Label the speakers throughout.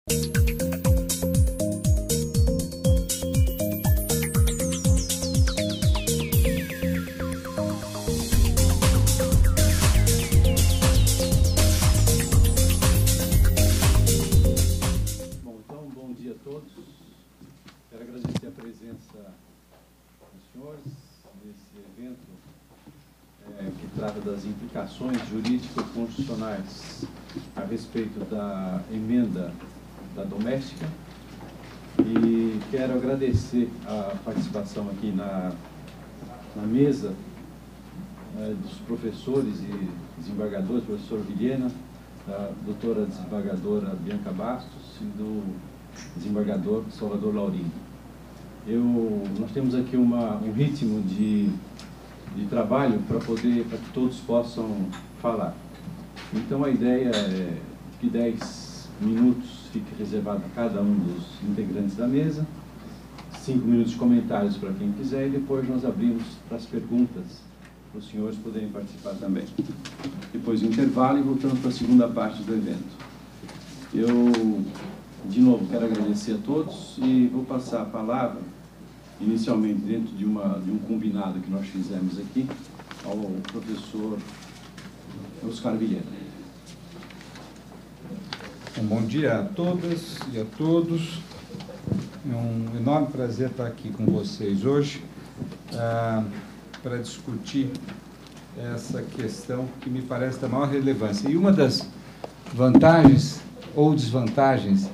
Speaker 1: Das implicações jurídico-constitucionais a respeito da emenda da doméstica, e quero agradecer a participação aqui na mesa dos professores e desembargadores, professor Vilhena, da doutora desembargadora Bianca Bastos e do desembargador Salvador Laurindo. Nós temos aqui um ritmo de trabalho para que todos possam falar. Então a ideia é que 10 minutos fique reservado a cada um dos integrantes da mesa, 5 minutos de comentários para quem quiser, e depois nós abrimos para as perguntas, para os senhores poderem participar também. Depois do intervalo e voltando para a segunda parte do evento. De novo, quero agradecer a todos e vou passar a palavra inicialmente dentro de um combinado que nós fizemos aqui, ao professor Oscar Vilhena.
Speaker 2: Bom dia a todas e a todos. É um enorme prazer estar aqui com vocês hoje para discutir essa questão que me parece da maior relevância. E uma das vantagens ou desvantagens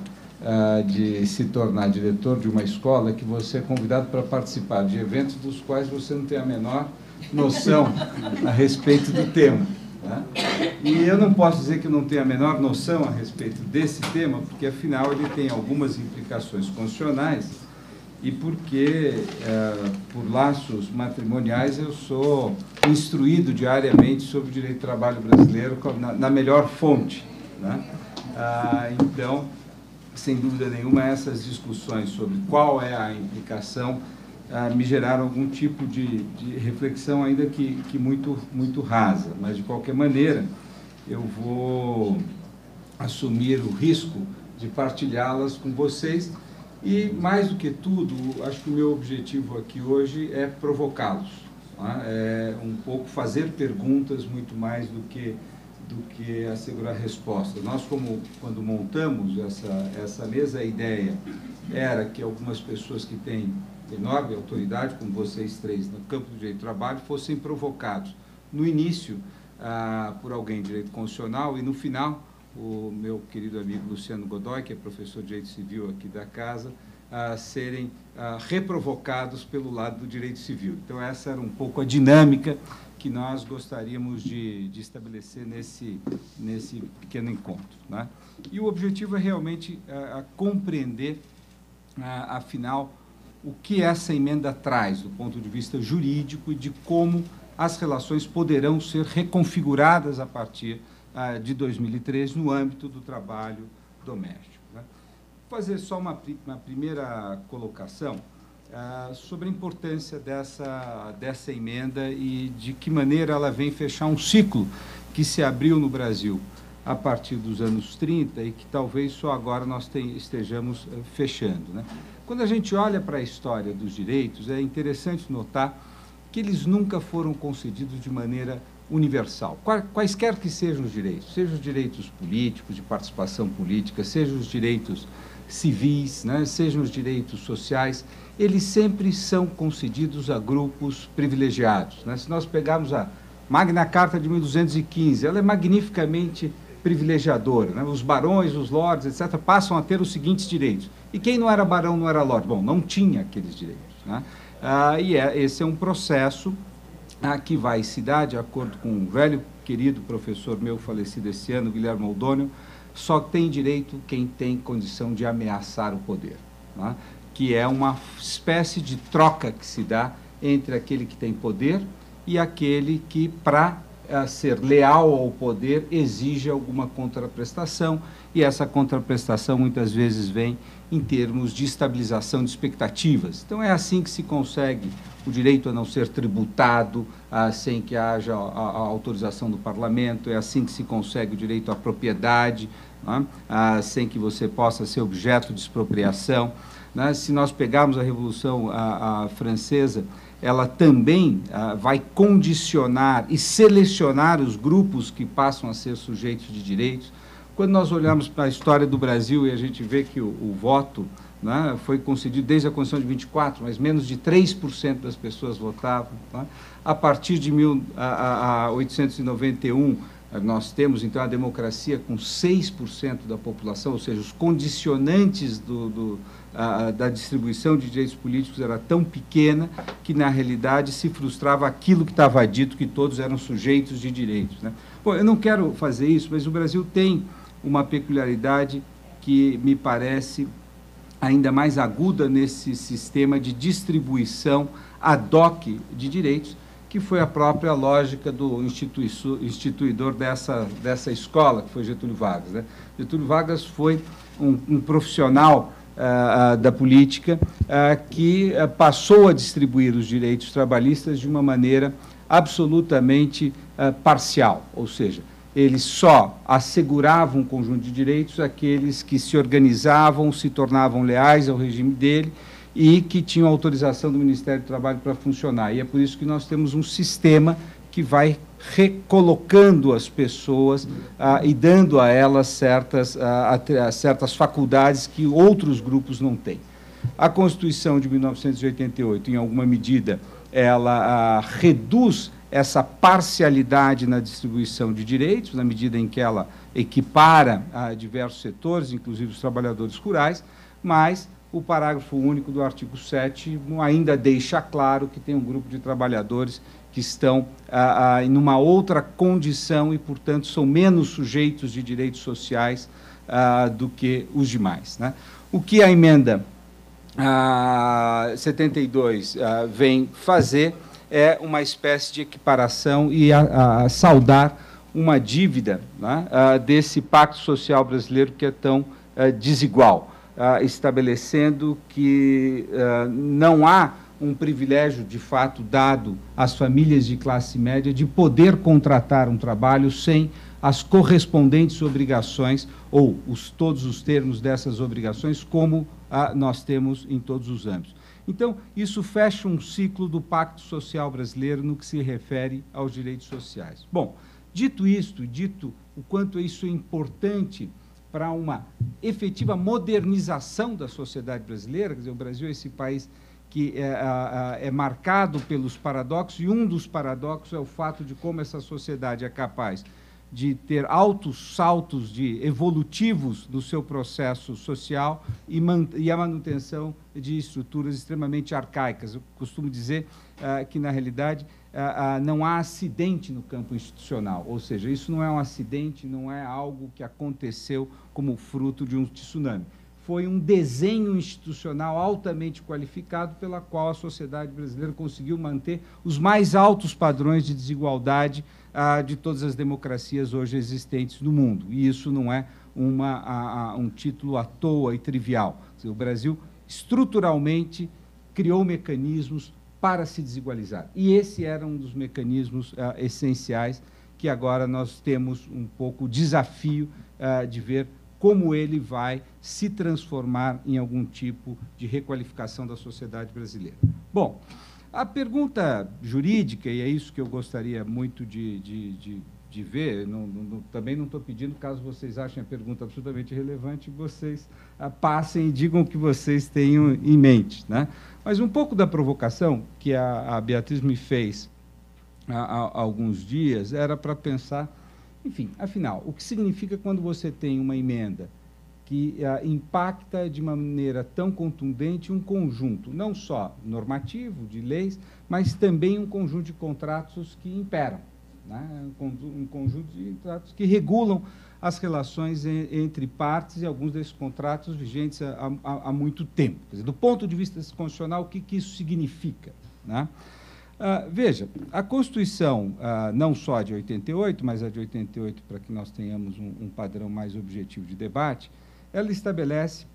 Speaker 2: de se tornar diretor de uma escola é que você é convidado para participar de eventos dos quais você não tem a menor noção a respeito do tema, né? E eu não posso dizer que eu não tenho a menor noção a respeito desse tema, porque afinal ele tem algumas implicações constitucionais e porque, por laços matrimoniais, eu sou instruído diariamente sobre o direito do trabalho brasileiro na melhor fonte, né? Então, sem dúvida nenhuma, essas discussões sobre qual é a implicação me geraram algum tipo de reflexão, ainda que muito rasa. Mas, de qualquer maneira, eu vou assumir o risco de partilhá-las com vocês. E, mais do que tudo, acho que o meu objetivo aqui hoje é provocá-los, né? É um pouco fazer perguntas muito mais do que assegurar respostas. Nós, quando montamos essa mesa, a ideia era que algumas pessoas que têm enorme autoridade, como vocês três, no campo do direito do trabalho, fossem provocados no início por alguém de direito constitucional e no final o meu querido amigo Luciano Godoy, que é professor de direito civil aqui da casa, serem reprovocados pelo lado do direito civil. Então essa era um pouco a dinâmica que nós gostaríamos de estabelecer nesse pequeno encontro, né? E o objetivo é realmente compreender, afinal, o que essa emenda traz do ponto de vista jurídico e de como as relações poderão ser reconfiguradas a partir de 2013 no âmbito do trabalho doméstico, né? Vou fazer só uma primeira colocação sobre a importância dessa emenda e de que maneira ela vem fechar um ciclo que se abriu no Brasil a partir dos anos 30 e que talvez só agora nós estejamos fechando, né? Quando a gente olha para a história dos direitos, é interessante notar que eles nunca foram concedidos de maneira universal, quaisquer que sejam os direitos políticos, de participação política, sejam os direitos civis, né, sejam os direitos sociais, eles sempre são concedidos a grupos privilegiados, né? Se nós pegarmos a Magna Carta de 1215, ela é magnificamente privilegiadora, né? Os barões, os lords, etc., passam a ter os seguintes direitos. E quem não era barão, não era lorde? Bom, não tinha aqueles direitos, né? Esse é um processo que vai se dar, de acordo com um velho, querido professor meu falecido esse ano, Guilherme Oldônio, só tem direito quem tem condição de ameaçar o poder, né? Que é uma espécie de troca que se dá entre aquele que tem poder e aquele que, para ser leal ao poder, exige alguma contraprestação, e essa contraprestação muitas vezes vem em termos de estabilização de expectativas. Então é assim que se consegue o direito a não ser tributado sem que haja a autorização do parlamento, é assim que se consegue o direito à propriedade, né? Sem que você possa ser objeto de expropriação, né? Se nós pegarmos a Revolução Francesa, ela também vai condicionar e selecionar os grupos que passam a ser sujeitos de direitos. Quando nós olhamos para a história do Brasil e a gente vê que o voto, né, foi concedido desde a Constituição de 24, mas menos de 3% das pessoas votavam. Né? A partir de 1891, nós temos, então, a democracia com 6% da população, ou seja, os condicionantes da distribuição de direitos políticos era tão pequena que, na realidade, se frustrava aquilo que estava dito, que todos eram sujeitos de direitos. Né? Bom, eu não quero fazer isso, mas o Brasil tem uma peculiaridade que me parece ainda mais aguda nesse sistema de distribuição ad hoc de direitos, que foi a própria lógica do instituidor dessa escola, que foi Getúlio Vargas. Né? Getúlio Vargas foi um profissional da política que passou a distribuir os direitos trabalhistas de uma maneira absolutamente parcial, ou seja, ele só assegurava um conjunto de direitos àqueles que se organizavam, se tornavam leais ao regime dele e que tinham autorização do Ministério do Trabalho para funcionar. E é por isso que nós temos um sistema que vai recolocando as pessoas e dando a elas certas faculdades que outros grupos não têm. A Constituição de 1988, em alguma medida, ela reduz essa parcialidade na distribuição de direitos, na medida em que ela equipara diversos setores, inclusive os trabalhadores rurais, mas o parágrafo único do artigo 7º ainda deixa claro que tem um grupo de trabalhadores que estão em uma outra condição e, portanto, são menos sujeitos de direitos sociais do que os demais. Né? O que a emenda 72 vem fazer é uma espécie de equiparação e saldar uma dívida, né, desse pacto social brasileiro que é tão desigual, estabelecendo que não há um privilégio, de fato, dado às famílias de classe média de poder contratar um trabalho sem as correspondentes obrigações ou todos os termos dessas obrigações, como nós temos em todos os âmbitos. Então, isso fecha um ciclo do Pacto Social Brasileiro no que se refere aos direitos sociais. Bom, dito isto, dito o quanto isso é importante para uma efetiva modernização da sociedade brasileira, quer dizer, o Brasil é esse país que é marcado pelos paradoxos, e um dos paradoxos é o fato de como essa sociedade é capaz de ter altos saltos evolutivos no seu processo social e a manutenção de estruturas extremamente arcaicas. Eu costumo dizer que, na realidade, não há acidente no campo institucional, ou seja, isso não é um acidente, não é algo que aconteceu como fruto de um tsunami. Foi um desenho institucional altamente qualificado pela qual a sociedade brasileira conseguiu manter os mais altos padrões de desigualdade de todas as democracias hoje existentes no mundo. E isso não é um título à toa e trivial. O Brasil, estruturalmente, criou mecanismos para se desigualizar. E esse era um dos mecanismos essenciais que agora nós temos um pouco o desafio de ver como ele vai se transformar em algum tipo de requalificação da sociedade brasileira. Bom, a pergunta jurídica, e é isso que eu gostaria muito de ver, também não estou pedindo, caso vocês achem a pergunta absolutamente relevante, vocês passem e digam o que vocês tenham em mente. Né? Mas um pouco da provocação que a Beatriz me fez há alguns dias era para pensar, enfim, afinal, o que significa quando você tem uma emenda que impacta de uma maneira tão contundente um conjunto, não só normativo, de leis, mas também um conjunto de contratos que imperam, né? Um conjunto de contratos que regulam as relações entre partes e alguns desses contratos vigentes há muito tempo. Quer dizer, do ponto de vista constitucional, o que isso significa? Né? Veja, a Constituição, não só a de 88, mas a de 88, para que nós tenhamos um padrão mais objetivo de debate, ela estabelece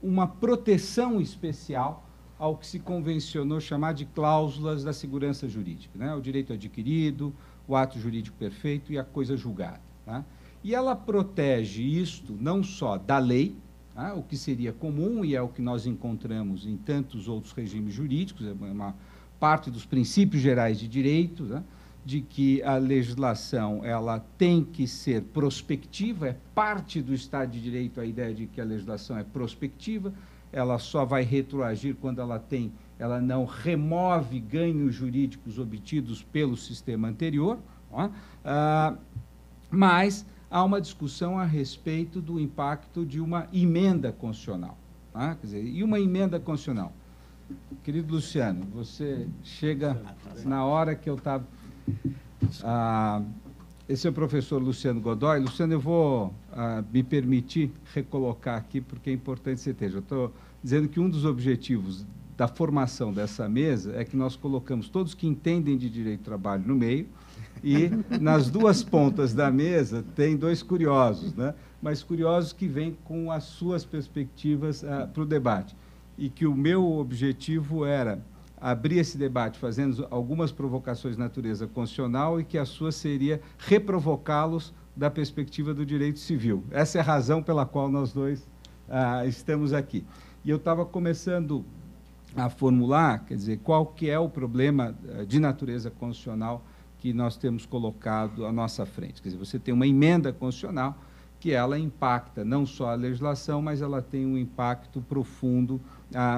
Speaker 2: uma proteção especial ao que se convencionou chamar de cláusulas da segurança jurídica, né? O direito adquirido, o ato jurídico perfeito e a coisa julgada. Né? E ela protege isto não só da lei, tá, o que seria comum e é o que nós encontramos em tantos outros regimes jurídicos, é uma parte dos princípios gerais de direito, né, de que a legislação ela tem que ser prospectiva, é parte do Estado de Direito a ideia de que a legislação é prospectiva, ela só vai retroagir quando ela não remove ganhos jurídicos obtidos pelo sistema anterior, mas há uma discussão a respeito do impacto de uma emenda constitucional. Tá? Quer dizer, e uma emenda constitucional? Querido Luciano, você chega na hora que eu estava... esse é o professor Luciano Godoy. Luciano, eu vou me permitir recolocar aqui, porque é importante que você esteja. Eu estou dizendo que um dos objetivos da formação dessa mesa é que nós colocamos todos que entendem de direito do trabalho no meio, e nas duas pontas da mesa tem dois curiosos, né? Mas curiosos que vêm com as suas perspectivas para o debate. E que o meu objetivo era abrir esse debate fazendo algumas provocações de natureza constitucional e que a sua seria reprovocá-los da perspectiva do direito civil. Essa é a razão pela qual nós dois estamos aqui. E eu estava começando a formular, quer dizer, qual que é o problema de natureza constitucional que nós temos colocado à nossa frente. Quer dizer, você tem uma emenda constitucional que ela impacta não só a legislação, mas ela tem um impacto profundo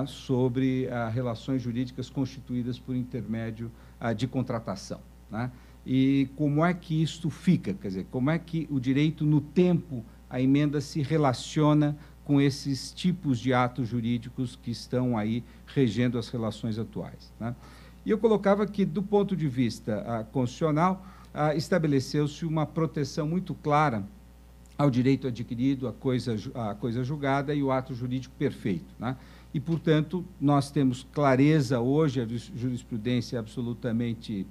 Speaker 2: sobre relações jurídicas constituídas por intermédio de contratação, né? E como é que isto fica? Quer dizer, como é que o direito, no tempo, a emenda se relaciona com esses tipos de atos jurídicos que estão aí regendo as relações atuais, né? E eu colocava que, do ponto de vista constitucional, estabeleceu-se uma proteção muito clara ao direito adquirido, a coisa julgada e o ato jurídico perfeito, né? E, portanto, nós temos clareza hoje, a jurisprudência é absolutamente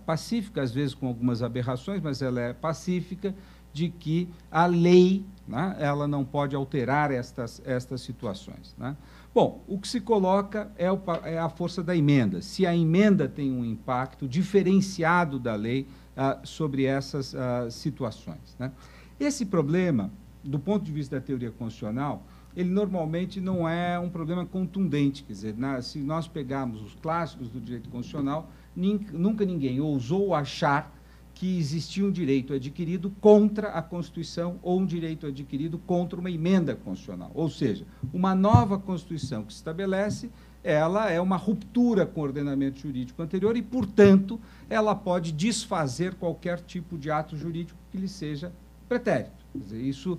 Speaker 2: pacífica, às vezes com algumas aberrações, mas ela é pacífica, de que a lei, né, ela não pode alterar estas situações, né? Bom, o que se coloca é a força da emenda. Se a emenda tem um impacto diferenciado da lei sobre essas situações, né? Esse problema, do ponto de vista da teoria constitucional, ele normalmente não é um problema contundente. Quer dizer, se nós pegarmos os clássicos do direito constitucional, nunca ninguém ousou achar que existia um direito adquirido contra a Constituição ou um direito adquirido contra uma emenda constitucional. Ou seja, uma nova Constituição que se estabelece, ela é uma ruptura com o ordenamento jurídico anterior e, portanto, ela pode desfazer qualquer tipo de ato jurídico que lhe seja pretérito. Quer dizer, isso,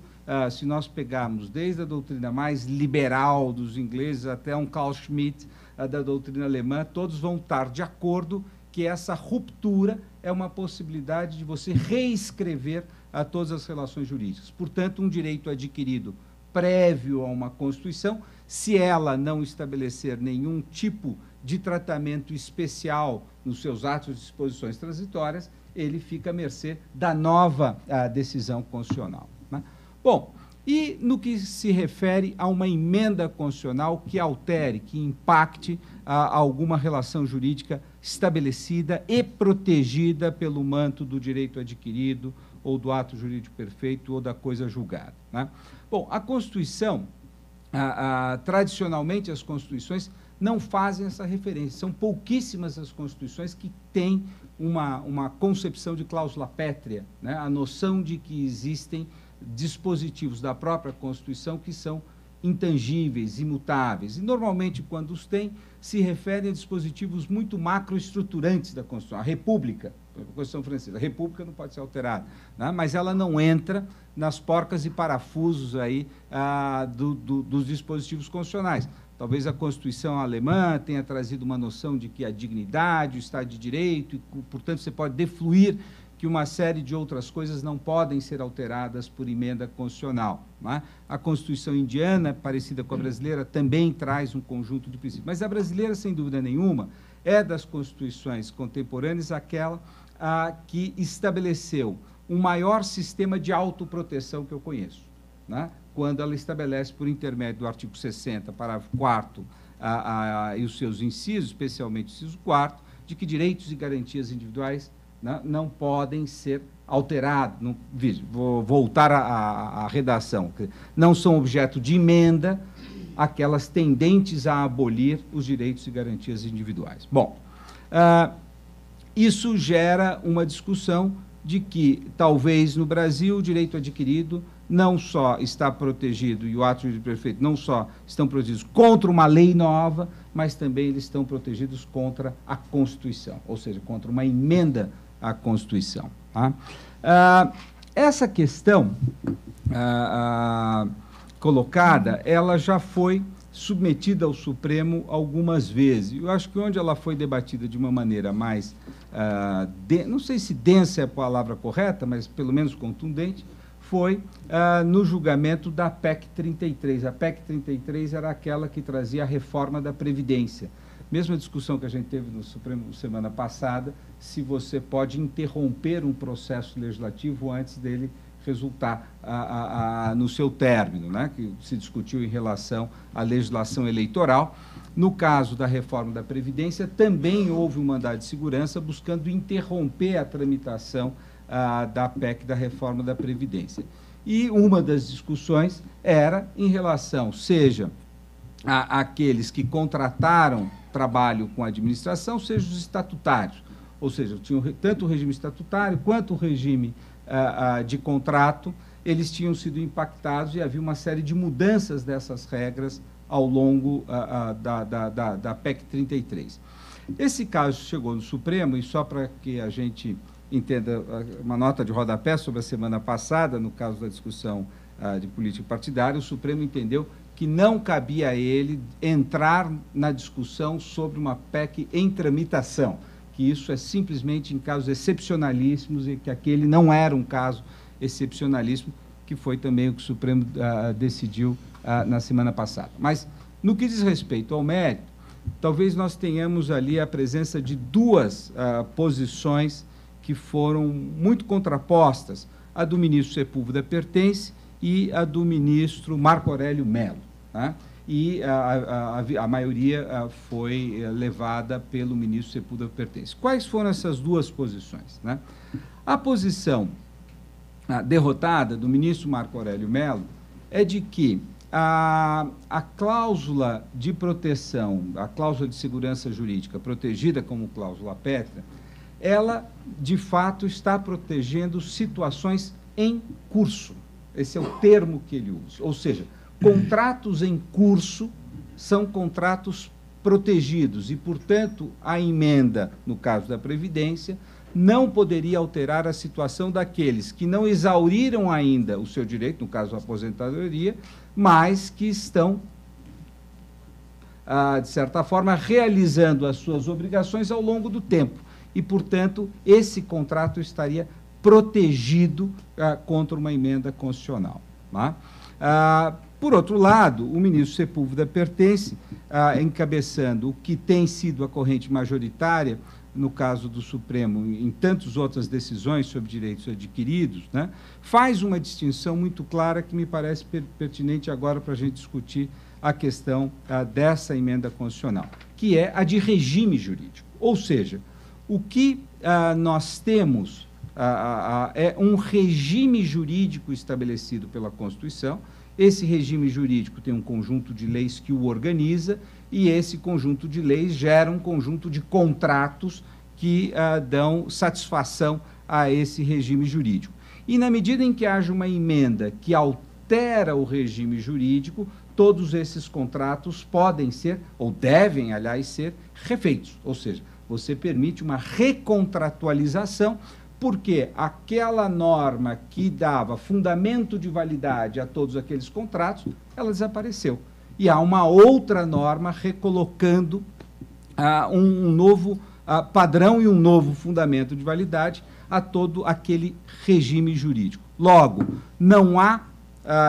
Speaker 2: se nós pegarmos desde a doutrina mais liberal dos ingleses até um Carl Schmitt da doutrina alemã, todos vão estar de acordo que essa ruptura é uma possibilidade de você reescrever todas as relações jurídicas. Portanto, um direito adquirido prévio a uma Constituição, se ela não estabelecer nenhum tipo de tratamento especial nos seus atos de disposições transitórias, ele fica à mercê da nova decisão constitucional, né? Bom, e no que se refere a uma emenda constitucional que altere, que impacte alguma relação jurídica estabelecida e protegida pelo manto do direito adquirido, ou do ato jurídico perfeito, ou da coisa julgada, né? Bom, a Constituição, tradicionalmente as Constituições não fazem essa referência. São pouquíssimas as Constituições que têm uma concepção de cláusula pétrea, né? A noção de que existem dispositivos da própria Constituição que são intangíveis, imutáveis. E, normalmente, quando os têm, se referem a dispositivos muito macroestruturantes da Constituição. A República, a Constituição francesa, a República não pode ser alterada, né? Mas ela não entra nas porcas e parafusos aí, dos dispositivos constitucionais. Talvez a Constituição alemã tenha trazido uma noção de que a dignidade, o Estado de Direito, e, portanto, você pode defluir que uma série de outras coisas não podem ser alteradas por emenda constitucional, né? A Constituição indiana, parecida com a brasileira, também traz um conjunto de princípios. Mas a brasileira, sem dúvida nenhuma, é das constituições contemporâneas aquela que estabeleceu um maior sistema de autoproteção que eu conheço, né? Quando ela estabelece, por intermédio do artigo 60, parágrafo 4º, e os seus incisos, especialmente o inciso 4º, de que direitos e garantias individuais né, não podem ser alterados. Não, vou voltar à redação. Não são objeto de emenda aquelas tendentes a abolir os direitos e garantias individuais. Bom, isso gera uma discussão de que, talvez, no Brasil, o direito adquirido não só está protegido, e o ato de prefeito não só estão protegidos contra uma lei nova, mas também eles estão protegidos contra a Constituição, ou seja, contra uma emenda à Constituição. Tá? Essa questão colocada, ela já foi submetida ao Supremo algumas vezes. Eu acho que onde ela foi debatida de uma maneira mais, não sei se densa é a palavra correta, mas pelo menos contundente, foi no julgamento da PEC 33. A PEC 33 era aquela que trazia a reforma da Previdência. Mesma discussão que a gente teve no Supremo semana passada, se você pode interromper um processo legislativo antes dele resultar no seu término, né, que se discutiu em relação à legislação eleitoral. No caso da reforma da Previdência, também houve um mandado de segurança buscando interromper a tramitação da PEC da reforma da Previdência. E uma das discussões era em relação, seja àqueles que contrataram trabalho com a administração, seja os estatutários, ou seja, tinham tanto o regime estatutário quanto o regime de contrato, eles tinham sido impactados e havia uma série de mudanças dessas regras ao longo da PEC 33. Esse caso chegou no Supremo, e só para que a gente entenda, uma nota de rodapé sobre a semana passada, no caso da discussão de política partidária, o Supremo entendeu que não cabia a ele entrar na discussão sobre uma PEC em tramitação, que isso é simplesmente em casos excepcionalíssimos e que aquele não era um caso excepcionalíssimo, que foi também o que o Supremo decidiu na semana passada. Mas, no que diz respeito ao mérito, talvez nós tenhamos ali a presença de duas posições que foram muito contrapostas, a do ministro Sepúlveda Pertence e a do ministro Marco Aurélio Mello, tá? E a maioria foi levada pelo ministro Sepúlveda Pertence. Quais foram essas duas posições, né? A posição derrotada do ministro Marco Aurélio Mello é de que a cláusula de proteção, a cláusula de segurança jurídica protegida como cláusula pétrea, ela, de fato, está protegendo situações em curso. Esse é o termo que ele usa. Ou seja, contratos em curso são contratos protegidos e, portanto, a emenda, no caso da Previdência, não poderia alterar a situação daqueles que não exauriram ainda o seu direito, no caso a aposentadoria, mas que estão, de certa forma, realizando as suas obrigações ao longo do tempo. E, portanto, esse contrato estaria protegido contra uma emenda constitucional. Tá? Por outro lado, o ministro Sepúlveda Pertence, encabeçando o que tem sido a corrente majoritária, no caso do Supremo, em tantas outras decisões sobre direitos adquiridos, né, faz uma distinção muito clara que me parece pertinente agora para a gente discutir a questão dessa emenda constitucional, que é a de regime jurídico. Ou seja, o que nós temos é um regime jurídico estabelecido pela Constituição. Esse regime jurídico tem um conjunto de leis que o organiza e esse conjunto de leis gera um conjunto de contratos que dão satisfação a esse regime jurídico. E na medida em que haja uma emenda que altera o regime jurídico, todos esses contratos podem ser, ou devem, aliás, ser refeitos. Ou seja, você permite uma recontratualização, porque aquela norma que dava fundamento de validade a todos aqueles contratos, ela desapareceu. E há uma outra norma recolocando um novo padrão e um novo fundamento de validade a todo aquele regime jurídico. Logo, não há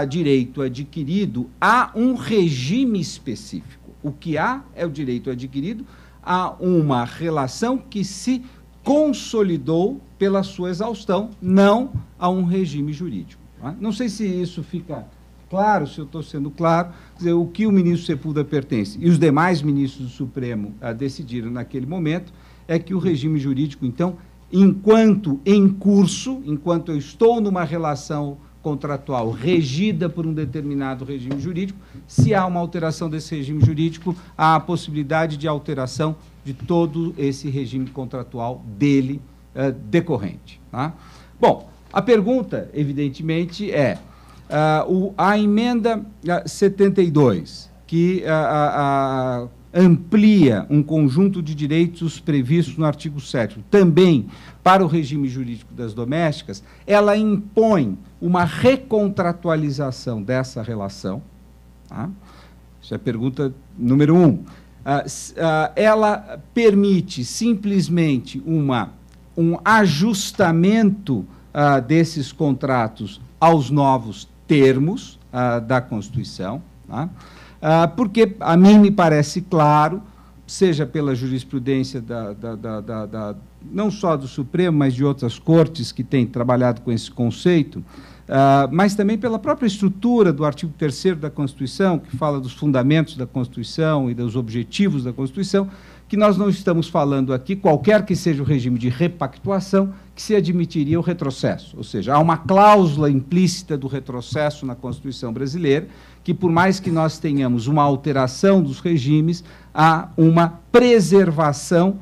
Speaker 2: direito adquirido a um regime específico. O que há é o direito adquirido a uma relação que se consolidou pela sua exaustão, não a um regime jurídico. Não sei se isso fica claro, se eu estou sendo claro. Quer dizer, o que o ministro Sepúlveda Pertence e os demais ministros do Supremo decidiram naquele momento é que o regime jurídico, então, enquanto em curso, enquanto eu estou numa relação contratual regida por um determinado regime jurídico. Se há uma alteração desse regime jurídico, há a possibilidade de alteração de todo esse regime contratual dele decorrente. Tá? Bom, a pergunta, evidentemente, é a emenda 72, que amplia um conjunto de direitos previstos no artigo 7º, também para o regime jurídico das domésticas, ela impõe uma recontratualização dessa relação. Tá? Isso é a pergunta número 1. Ela permite simplesmente um ajustamento desses contratos aos novos termos da Constituição, tá? Porque a mim me parece claro, seja pela jurisprudência não só do Supremo, mas de outras cortes que têm trabalhado com esse conceito, mas também pela própria estrutura do artigo 3º da Constituição, que fala dos fundamentos da Constituição e dos objetivos da Constituição, que nós não estamos falando aqui, qualquer que seja o regime de repactuação, que se admitiria o retrocesso. Ou seja, há uma cláusula implícita do retrocesso na Constituição brasileira, que por mais que nós tenhamos uma alteração dos regimes, há uma preservação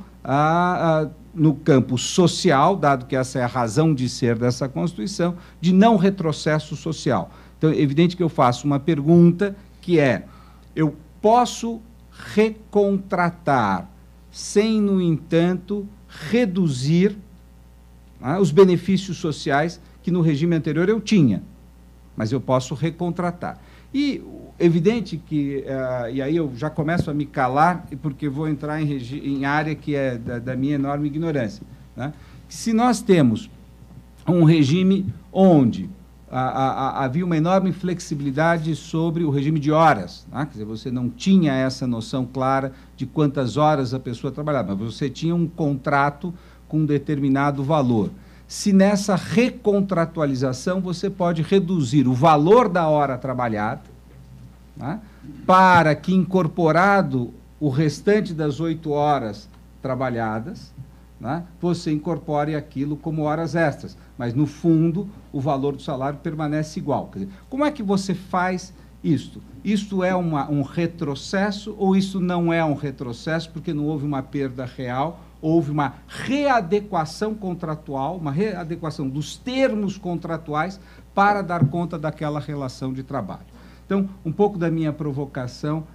Speaker 2: no campo social, dado que essa é a razão de ser dessa Constituição, de não retrocesso social. Então, é evidente que eu faço uma pergunta que é: eu posso recontratar sem, no entanto, reduzir os benefícios sociais que no regime anterior eu tinha, mas eu posso recontratar. E evidente que, e aí eu já começo a me calar, porque vou entrar em área que é da minha enorme ignorância, né? Se nós temos um regime onde havia uma enorme flexibilidade sobre o regime de horas, né? Quer dizer, você não tinha essa noção clara de quantas horas a pessoa trabalhava, mas você tinha um contrato com um determinado valor. Se nessa recontratualização você pode reduzir o valor da hora trabalhada, né, para que, incorporado o restante das 8 horas trabalhadas, né, você incorpore aquilo como horas extras, mas, no fundo, o valor do salário permanece igual. Quer dizer, como é que você faz isto? Isto é um retrocesso ou isso não é um retrocesso porque não houve uma perda real, houve uma readequação contratual, uma readequação dos termos contratuais para dar conta daquela relação de trabalho? Então, um pouco da minha provocação,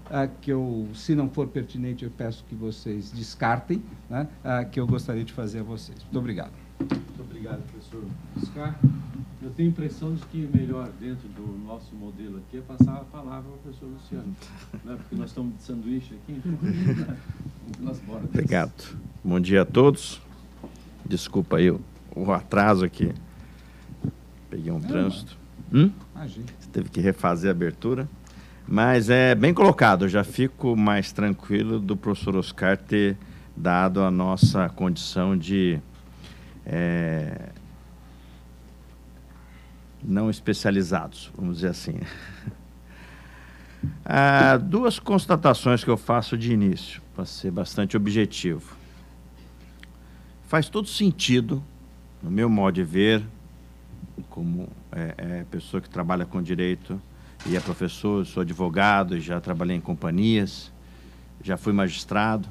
Speaker 2: que eu, se não for pertinente, eu peço que vocês descartem, né, que eu gostaria de fazer a vocês. Muito obrigado.
Speaker 1: Muito obrigado, professor Oscar. Eu tenho a impressão de que melhor dentro do nosso modelo aqui é passar a palavra ao professor Luciano, né, porque nós estamos de sanduíche aqui.
Speaker 3: Obrigado. Bom dia a todos. Desculpa aí o atraso aqui. Peguei um trânsito. Você teve que refazer a abertura. Mas é bem colocado. Eu já fico mais tranquilo do professor Oscar ter dado a nossa condição de não especializados, vamos dizer assim. Duas constatações que eu faço de início, para ser bastante objetivo. Faz todo sentido, no meu modo de ver, como pessoa que trabalha com direito e é professor, sou advogado, já trabalhei em companhias, já fui magistrado.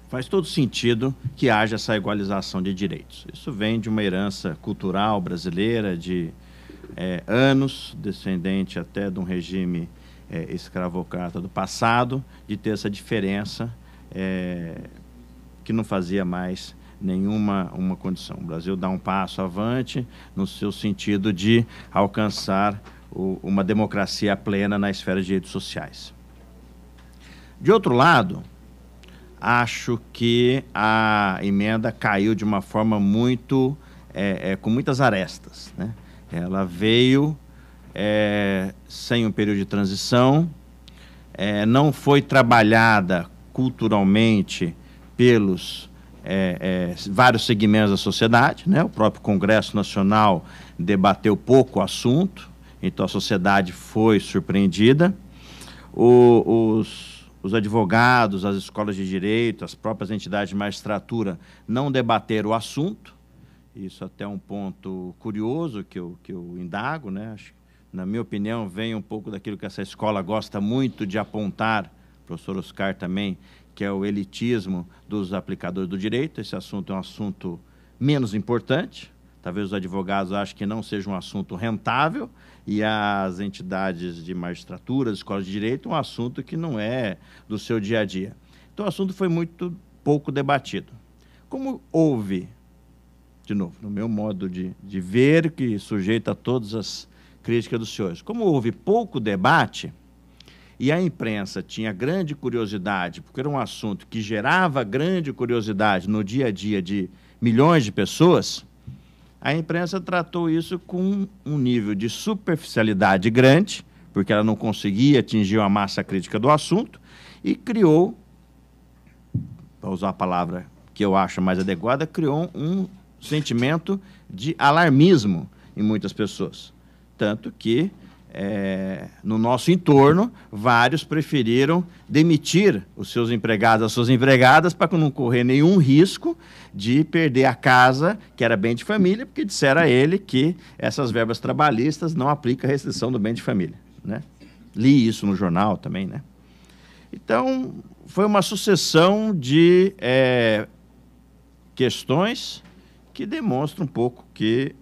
Speaker 3: Faz todo sentido que haja essa igualização de direitos. Isso vem de uma herança cultural brasileira de anos, descendente até de um regime escravocrata do passado, de ter essa diferença que não fazia mais nenhuma condição. O Brasil dá um passo avante no seu sentido de alcançar uma democracia plena na esfera de direitos sociais. De outro lado, acho que a emenda caiu de uma forma muito, com muitas arestas, né? Ela veio sem um período de transição, não foi trabalhada culturalmente pelos vários segmentos da sociedade, né? O próprio Congresso Nacional debateu pouco o assunto, então a sociedade foi surpreendida. Os os advogados, as escolas de direito, as próprias entidades de magistratura não debateram o assunto. Isso até é um ponto curioso que eu indago, né? Acho, na minha opinião, vem um pouco daquilo que essa escola gosta muito de apontar, o professor Oscar também, que é o elitismo dos aplicadores do direito. Esse assunto é um assunto menos importante. Talvez os advogados achem que não seja um assunto rentável e as entidades de magistratura, as escolas de direito, um assunto que não é do seu dia a dia. Então, o assunto foi muito pouco debatido. Como houve, de novo, no meu modo de ver, que sujeito a todas as críticas dos senhores, como houve pouco debate e a imprensa tinha grande curiosidade, porque era um assunto que gerava grande curiosidade no dia a dia de milhões de pessoas, a imprensa tratou isso com um nível de superficialidade grande, porque ela não conseguia atingir a massa crítica do assunto, e criou, para usar a palavra que eu acho mais adequada, criou um sentimento de alarmismo em muitas pessoas. Tanto que, no nosso entorno, vários preferiram demitir os seus empregados, as suas empregadas, para não correr nenhum risco de perder a casa, que era bem de família, porque disseram a ele que essas verbas trabalhistas não aplicam a restrição do bem de família, né? Li isso no jornal também, né? Então, foi uma sucessão de questões que demonstra um pouco que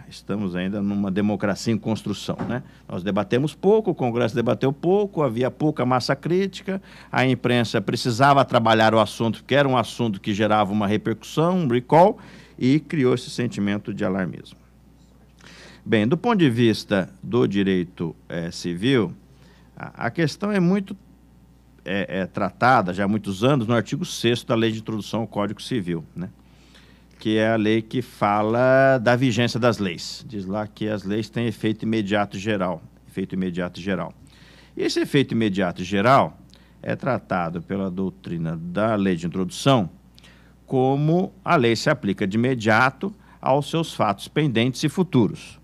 Speaker 3: estamos ainda numa democracia em construção, né? Nós debatemos pouco, o Congresso debateu pouco, havia pouca massa crítica, a imprensa precisava trabalhar o assunto, porque era um assunto que gerava uma repercussão, um recall, e criou esse sentimento de alarmismo. Bem, do ponto de vista do direito civil, a questão é muito tratada já há muitos anos no artigo 6º da Lei de Introdução ao Código Civil, né? Que é a lei que fala da vigência das leis. Diz lá que as leis têm efeito imediato geral. E esse efeito imediato geral é tratado pela doutrina da Lei de Introdução como a lei se aplica de imediato aos seus fatos pendentes e futuros.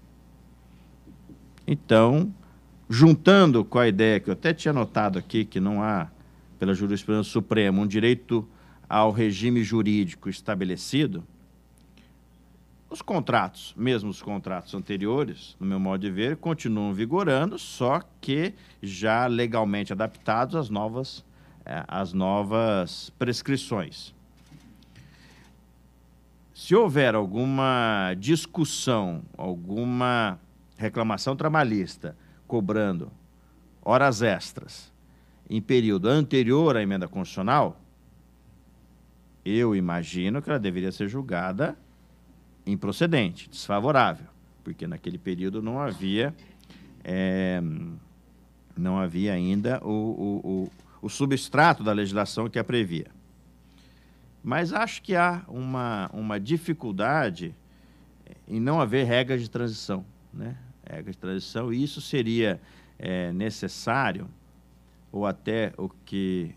Speaker 3: Então, juntando com a ideia que eu até tinha notado aqui, que não há, pela jurisprudência suprema, um direito ao regime jurídico estabelecido, os contratos, mesmo os contratos anteriores, no meu modo de ver, continuam vigorando, só que já legalmente adaptados às novas prescrições. Se houver alguma discussão, alguma reclamação trabalhista cobrando horas extras em período anterior à emenda constitucional, eu imagino que ela deveria ser julgada improcedente, desfavorável, porque naquele período não havia ainda o substrato da legislação que a previa. Mas acho que há uma dificuldade em não haver regras de transição, né? Regras de transição, e isso seria necessário, ou até o que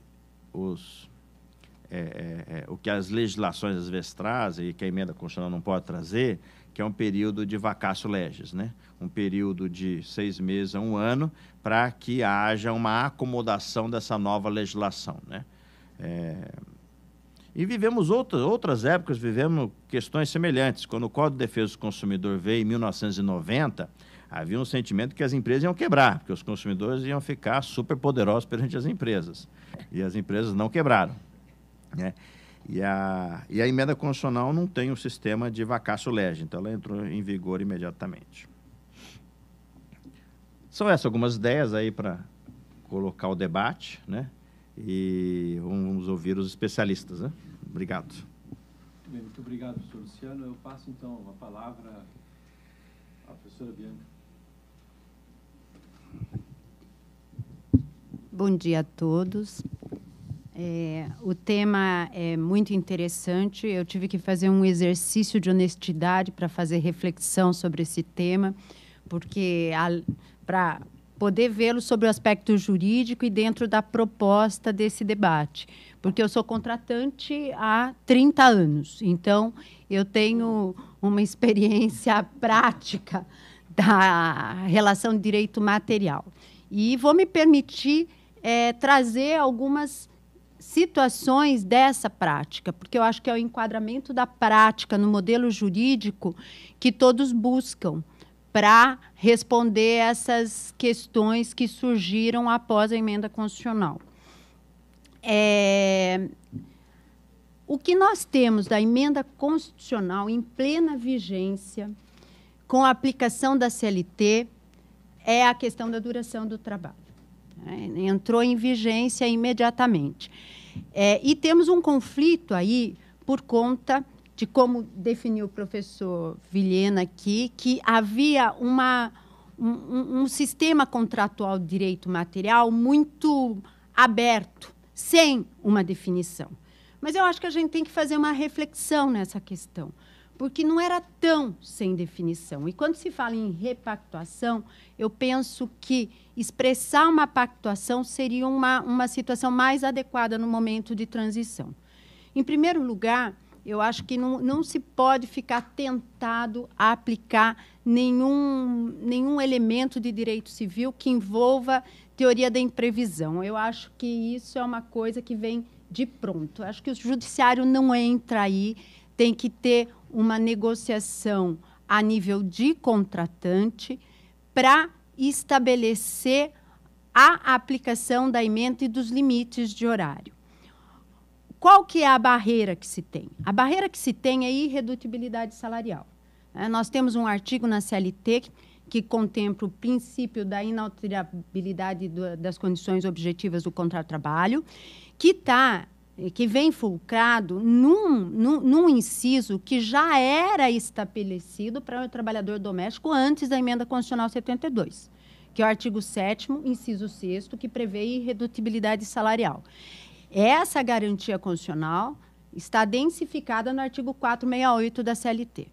Speaker 3: as legislações às vezes trazem e que a emenda constitucional não pode trazer, que é um período de vacatio legis, né? Um período de 6 meses a 1 ano, para que haja uma acomodação dessa nova legislação, né? E vivemos outras épocas, vivemos questões semelhantes. Quando o Código de Defesa do Consumidor veio em 1990, havia um sentimento que as empresas iam quebrar, porque os consumidores iam ficar super poderosos perante as empresas. E as empresas não quebraram, né? E a emenda constitucional não tem um sistema de vacatio legis, então ela entrou em vigor imediatamente. São essas algumas ideias aí para colocar o debate, né? E vamos ouvir os especialistas, né? Obrigado.
Speaker 1: Bem, muito obrigado, professor Luciano. Eu passo, então, a palavra à professora Bianca.
Speaker 4: Bom dia a todos. O tema é muito interessante. Eu tive que fazer um exercício de honestidade para fazer reflexão sobre esse tema, porque para poder vê-lo sobre o aspecto jurídico e dentro da proposta desse debate. Porque eu sou contratante há 30 anos, então eu tenho uma experiência prática da relação de direito material. E vou me permitir trazer algumas situações dessa prática, porque eu acho que é o enquadramento da prática no modelo jurídico que todos buscam para responder essas questões que surgiram após a emenda constitucional. O que nós temos da emenda constitucional em plena vigência, com a aplicação da CLT, é a questão da duração do trabalho. Entrou em vigência imediatamente. E temos um conflito aí por conta de, como definiu o professor Vilhena aqui, que havia um sistema contratual de direito material muito aberto, sem uma definição. Mas eu acho que a gente tem que fazer uma reflexão nessa questão, porque não era tão sem definição. E quando se fala em repactuação, eu penso que expressar uma pactuação seria uma situação mais adequada no momento de transição. Em primeiro lugar, eu acho que não se pode ficar tentado a aplicar nenhum elemento de direito civil que envolva teoria da imprevisão. Eu acho que isso é uma coisa que vem de pronto. Eu acho que o judiciário não entra aí, tem que ter uma negociação a nível de contratante para estabelecer a aplicação da emenda e dos limites de horário. Qual que é a barreira que se tem? A barreira que se tem é irredutibilidade salarial. Nós temos um artigo na CLT que contempla o princípio da inalterabilidade das condições objetivas do contrato de trabalho, que vem fulcrado num inciso que já era estabelecido para o trabalhador doméstico antes da emenda constitucional 72, que é o artigo 7º, inciso 6º, que prevê irredutibilidade salarial. Essa garantia constitucional está densificada no artigo 468 da CLT.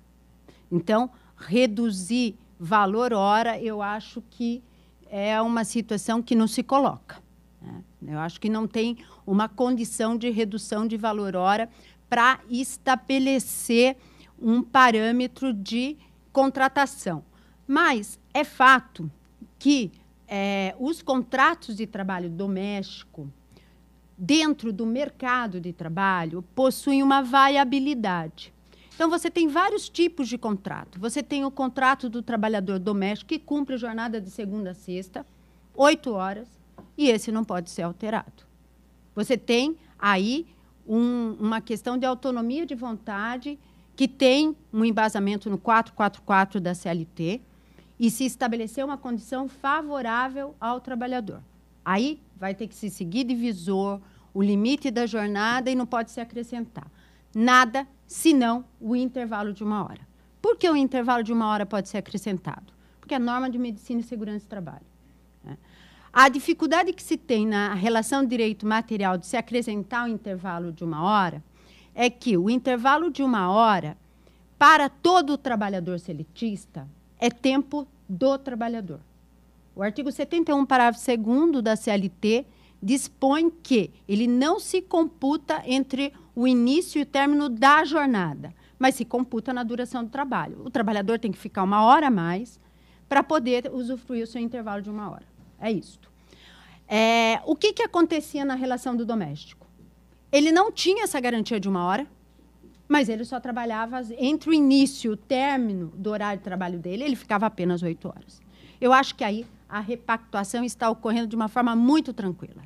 Speaker 4: Então, reduzir valor hora, eu acho que é uma situação que não se coloca. Eu acho que não tem uma condição de redução de valor hora para estabelecer um parâmetro de contratação. Mas é fato que os contratos de trabalho doméstico, dentro do mercado de trabalho, possuem uma variabilidade. Então, você tem vários tipos de contrato. Você tem o contrato do trabalhador doméstico, que cumpre jornada de segunda a sexta, 8 horas, e esse não pode ser alterado. Você tem aí uma questão de autonomia de vontade, que tem um embasamento no 444 da CLT, e se estabelecer uma condição favorável ao trabalhador. Aí vai ter que se seguir divisor, o limite da jornada, e não pode se acrescentar nada, senão o intervalo de 1 hora. Por que o intervalo de 1 hora pode ser acrescentado? Porque é a norma de medicina e segurança do trabalho. A dificuldade que se tem na relação de direito material de se acrescentar o intervalo de 1 hora é que o intervalo de 1 hora, para todo trabalhador seletista, é tempo do trabalhador. O artigo 71, parágrafo 2º da CLT, dispõe que ele não se computa entre o início e o término da jornada, mas se computa na duração do trabalho. O trabalhador tem que ficar 1 hora a mais para poder usufruir o seu intervalo de 1 hora. É isto. O que acontecia na relação do doméstico? Ele não tinha essa garantia de 1 hora, mas ele só trabalhava entre o início e o término do horário de trabalho dele, ele ficava apenas 8 horas. Eu acho que aí a repactuação está ocorrendo de uma forma muito tranquila.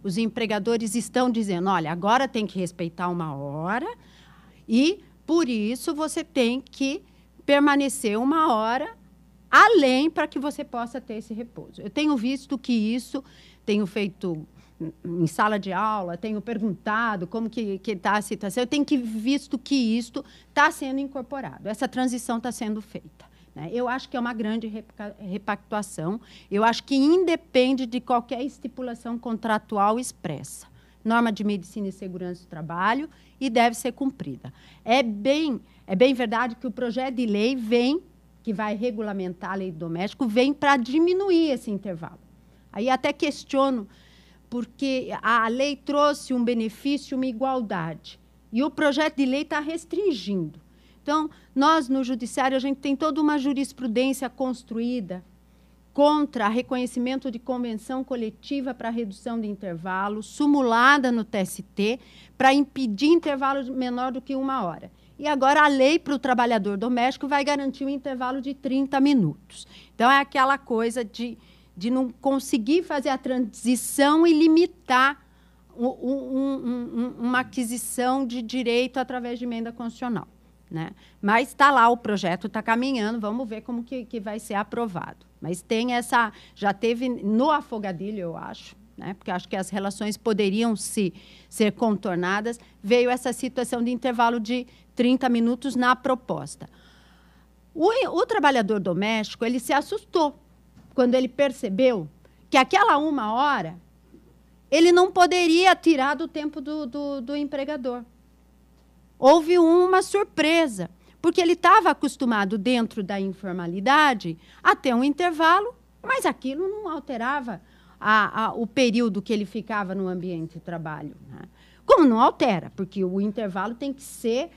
Speaker 4: Os empregadores estão dizendo, olha, agora tem que respeitar 1 hora e, por isso, você tem que permanecer 1 hora além para que você possa ter esse repouso. Eu tenho visto que isso, tenho feito em sala de aula, tenho perguntado como que está a situação, eu tenho visto que isto está sendo incorporado, essa transição está sendo feita. Eu acho que é uma grande repactuação, eu acho que independe de qualquer estipulação contratual expressa. Norma de medicina e segurança do trabalho e deve ser cumprida. É bem verdade que o projeto de lei que vai regulamentar a lei do doméstico, vem para diminuir esse intervalo. Aí até questiono, porque a lei trouxe um benefício, uma igualdade, e o projeto de lei está restringindo. Então, nós, no judiciário, a gente tem toda uma jurisprudência construída contra reconhecimento de convenção coletiva para redução de intervalo, sumulada no TST, para impedir intervalo menor do que 1 hora. E agora a lei para o trabalhador doméstico vai garantir um intervalo de 30 minutos. Então, é aquela coisa de não conseguir fazer a transição e limitar uma aquisição de direito através de emenda constitucional, né? Mas está lá, o projeto está caminhando, vamos ver como que vai ser aprovado. Mas tem essa, já teve no afogadilho, eu acho, né? Porque acho que as relações poderiam ser contornadas, veio essa situação de intervalo de 30 minutos na proposta. O trabalhador doméstico, ele se assustou quando ele percebeu que aquela 1 hora ele não poderia tirar do tempo do empregador. Houve uma surpresa, porque ele estava acostumado, dentro da informalidade, a ter um intervalo, mas aquilo não alterava o período que ele ficava no ambiente de trabalho, né? Como não altera, porque o intervalo tem que ser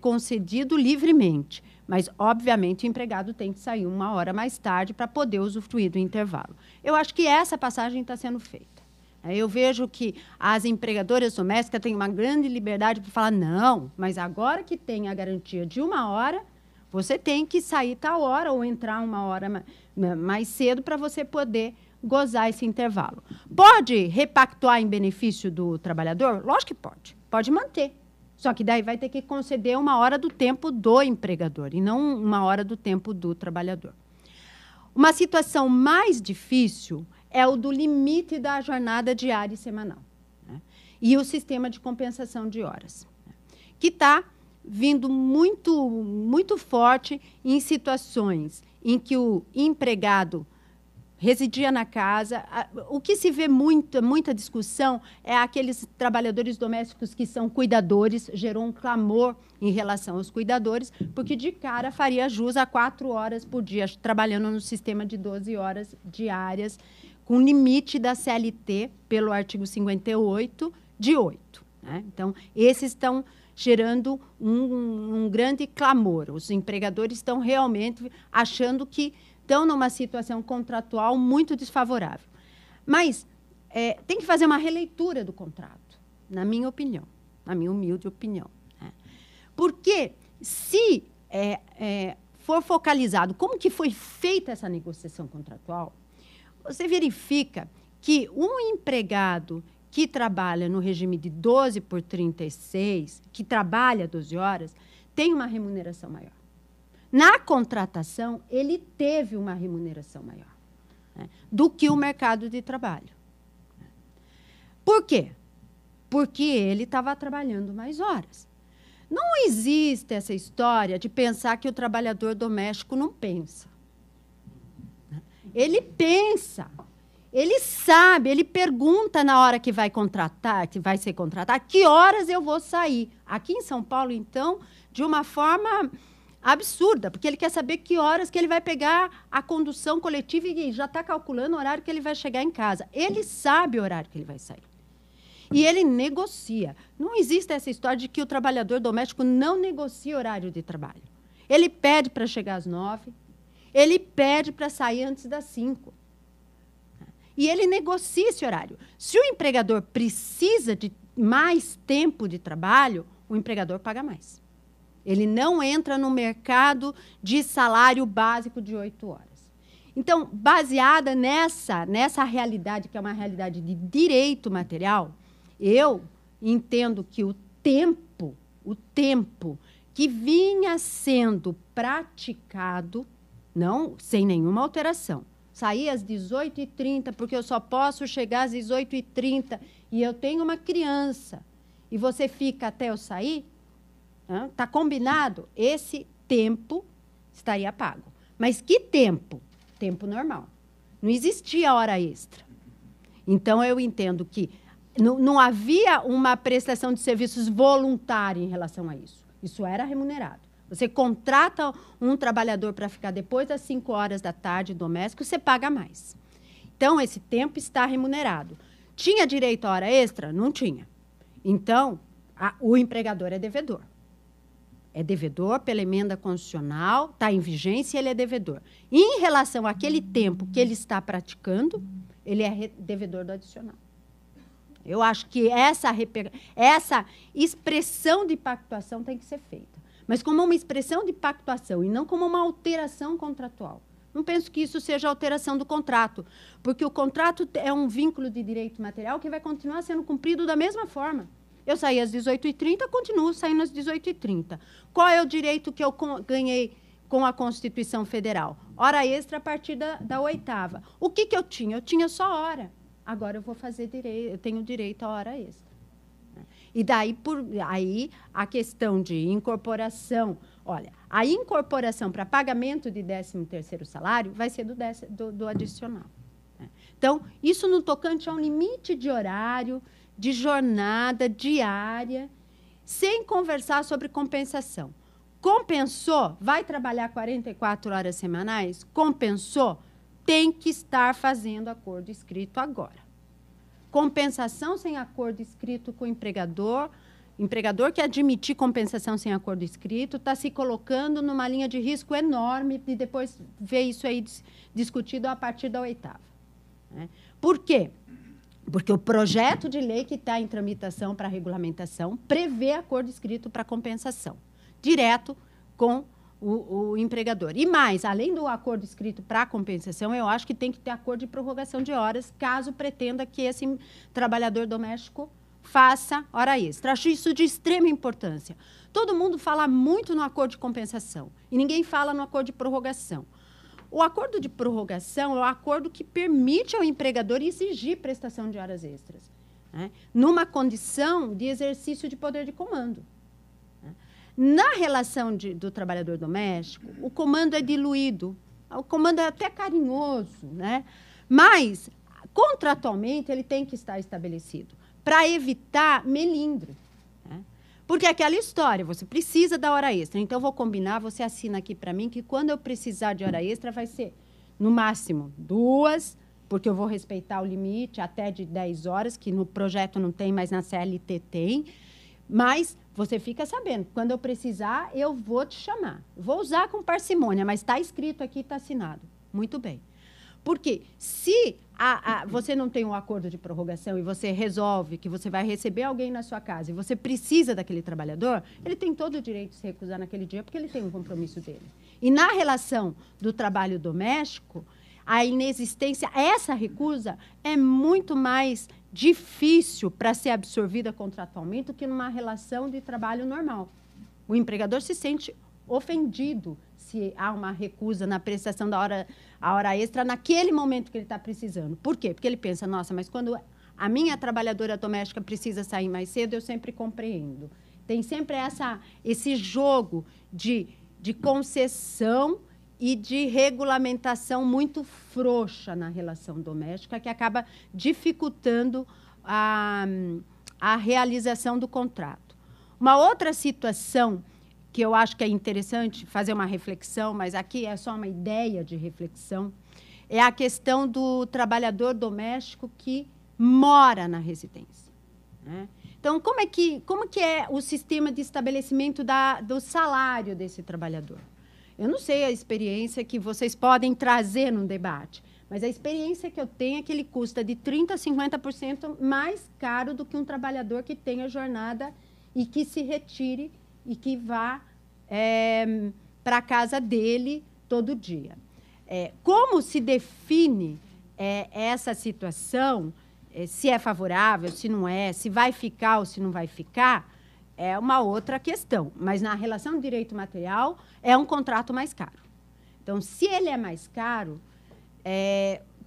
Speaker 4: concedido livremente. Mas, obviamente, o empregado tem que sair 1 hora mais tarde para poder usufruir do intervalo. Eu acho que essa passagem está sendo feita. Eu vejo que as empregadoras domésticas têm uma grande liberdade para falar, não, mas agora que tem a garantia de 1 hora, você tem que sair tal hora ou entrar 1 hora mais cedo para você poder gozar esse intervalo. Pode repactuar em benefício do trabalhador? Lógico que pode. Pode manter. Só que daí vai ter que conceder 1 hora do tempo do empregador e não 1 hora do tempo do trabalhador. Uma situação mais difícil é o do limite da jornada diária e semanal, né? E o sistema de compensação de horas, né? Que está vindo muito, muito forte em situações em que o empregado residia na casa. O que se vê muita discussão é aqueles trabalhadores domésticos que são cuidadores, gerou um clamor em relação aos cuidadores, porque de cara faria jus a 4 horas por dia, trabalhando no sistema de 12 horas diárias, com limite da CLT, pelo artigo 58, de 8. Né? Então, esses estão gerando um grande clamor. Os empregadores estão realmente achando que estão numa situação contratual muito desfavorável. Mas tem que fazer uma releitura do contrato, na minha opinião, na minha humilde opinião, né? Porque se for focalizado como que foi feita essa negociação contratual, você verifica que um empregado que trabalha no regime de 12 por 36, que trabalha 12 horas, tem uma remuneração maior. Na contratação, ele teve uma remuneração maior, né, do que o mercado de trabalho. Por quê? Porque ele estava trabalhando mais horas. Não existe essa história de pensar que o trabalhador doméstico não pensa. Ele pensa, ele sabe, ele pergunta na hora que vai contratar, que vai ser contratado, que horas eu vou sair. Aqui em São Paulo, então, de uma forma absurda, porque ele quer saber que horas que ele vai pegar a condução coletiva e já está calculando o horário que ele vai chegar em casa. Ele sabe o horário que ele vai sair. E ele negocia. Não existe essa história de que o trabalhador doméstico não negocia horário de trabalho. Ele pede para chegar às 9, ele pede para sair antes das 5. E ele negocia esse horário. Se o empregador precisa de mais tempo de trabalho, o empregador paga mais. Ele não entra no mercado de salário básico de 8 horas. Então, baseada nessa realidade, que é uma realidade de direito material, eu entendo que o tempo que vinha sendo praticado, não sem nenhuma alteração, sair às 18h30, porque eu só posso chegar às 18h30 e eu tenho uma criança, e você fica até eu sair, está combinado? Esse tempo estaria pago. Mas que tempo? Tempo normal. Não existia hora extra. Então, eu entendo que não havia uma prestação de serviços voluntária em relação a isso. Isso era remunerado. Você contrata um trabalhador para ficar depois das 5 horas da tarde doméstico, você paga mais. Então, esse tempo está remunerado. Tinha direito à hora extra? Não tinha. Então, o empregador é devedor. é devedor pela emenda constitucional, está em vigência e ele é devedor. E, em relação àquele tempo que ele está praticando, ele é devedor do adicional. Eu acho que essa expressão de pactuação tem que ser feita. Mas como uma expressão de pactuação e não como uma alteração contratual. Não penso que isso seja alteração do contrato, porque o contrato é um vínculo de direito material que vai continuar sendo cumprido da mesma forma. Eu saí às 18h30, continuo saindo às 18h30. Qual é o direito que eu ganhei com a Constituição Federal? Hora extra a partir da 8ª. O que eu tinha? Eu tinha só hora. Agora eu vou fazer direito, eu tenho direito à hora extra. E daí, aí, a questão de incorporação. Olha, a incorporação para pagamento de 13º salário vai ser do adicional. Então, isso no tocante a um limite de horário, de jornada diária, sem conversar sobre compensação. Compensou? Vai trabalhar 44 horas semanais? Compensou? Tem que estar fazendo acordo escrito agora. Compensação sem acordo escrito com o empregador que admitir compensação sem acordo escrito, está se colocando numa linha de risco enorme e depois ver isso aí discutido a partir da 8ª. Né? Por quê? Porque o projeto de lei que está em tramitação para regulamentação prevê acordo escrito para compensação, direto com o empregador. E mais, além do acordo escrito para compensação, eu acho que tem que ter acordo de prorrogação de horas, caso pretenda que esse trabalhador doméstico faça hora extra. Acho isso de extrema importância. Todo mundo fala muito no acordo de compensação e ninguém fala no acordo de prorrogação. O acordo de prorrogação é o acordo que permite ao empregador exigir prestação de horas extras, né, numa condição de exercício de poder de comando. Na relação do trabalhador doméstico, o comando é diluído, o comando é até carinhoso, né? Mas, contratualmente, ele tem que estar estabelecido para evitar melindre. Né? Porque é aquela história, você precisa da hora extra, então eu vou combinar, você assina aqui para mim que quando eu precisar de hora extra vai ser, no máximo, 2, porque eu vou respeitar o limite até de 10 horas, que no projeto não tem, mas na CLT tem, mas você fica sabendo, quando eu precisar, eu vou te chamar. Vou usar com parcimônia, mas está escrito aqui, está assinado. Muito bem. Porque se você não tem um acordo de prorrogação e você resolve que você vai receber alguém na sua casa e você precisa daquele trabalhador, ele tem todo o direito de se recusar naquele dia porque ele tem um compromisso dele. E na relação do trabalho doméstico, a inexistência, essa recusa é muito mais difícil para ser absorvida contratualmente do que numa relação de trabalho normal. O empregador se sente ofendido se há uma recusa na prestação da hora extra naquele momento que ele está precisando. Por quê? Porque ele pensa, nossa, mas quando a minha trabalhadora doméstica precisa sair mais cedo, eu sempre compreendo. Tem sempre esse jogo de concessão e de regulamentação muito frouxa na relação doméstica, que acaba dificultando a realização do contrato. Uma outra situação que eu acho que é interessante fazer uma reflexão, mas aqui é só uma ideia de reflexão, é a questão do trabalhador doméstico que mora na residência. Né? Então, como que é o sistema de estabelecimento do salário desse trabalhador? Eu não sei a experiência que vocês podem trazer num debate, mas a experiência que eu tenho é que ele custa de 30% a 50% mais caro do que um trabalhador que tenha jornada e que se retire e que vá para a casa dele todo dia. Como se define essa situação, se é favorável, se não é, se vai ficar ou se não vai ficar, é uma outra questão. Mas na relação de direito material, é um contrato mais caro. Então, se ele é mais caro,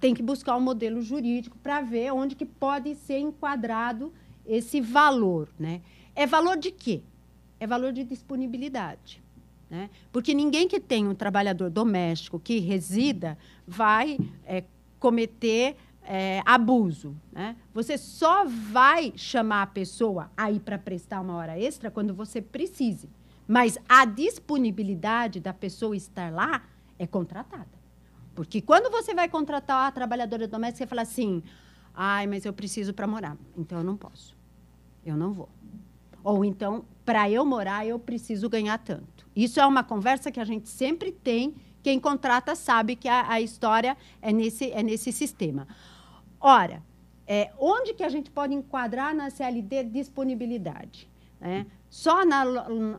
Speaker 4: tem que buscar um modelo jurídico para ver onde que pode ser enquadrado esse valor. Né? É valor de quê? É valor de disponibilidade. Né? Porque ninguém que tem um trabalhador doméstico que resida vai cometer abuso. Né? Você só vai chamar a pessoa a ir para prestar uma hora extra quando você precise. Mas a disponibilidade da pessoa estar lá é contratada. Porque quando você vai contratar a trabalhadora doméstica, você fala assim, mas eu preciso para morar, então eu não posso. Eu não vou. Ou então, para eu morar, eu preciso ganhar tanto. Isso é uma conversa que a gente sempre tem. Quem contrata sabe que a história é nesse sistema. Ora, onde que a gente pode enquadrar na CLT disponibilidade? Né? Só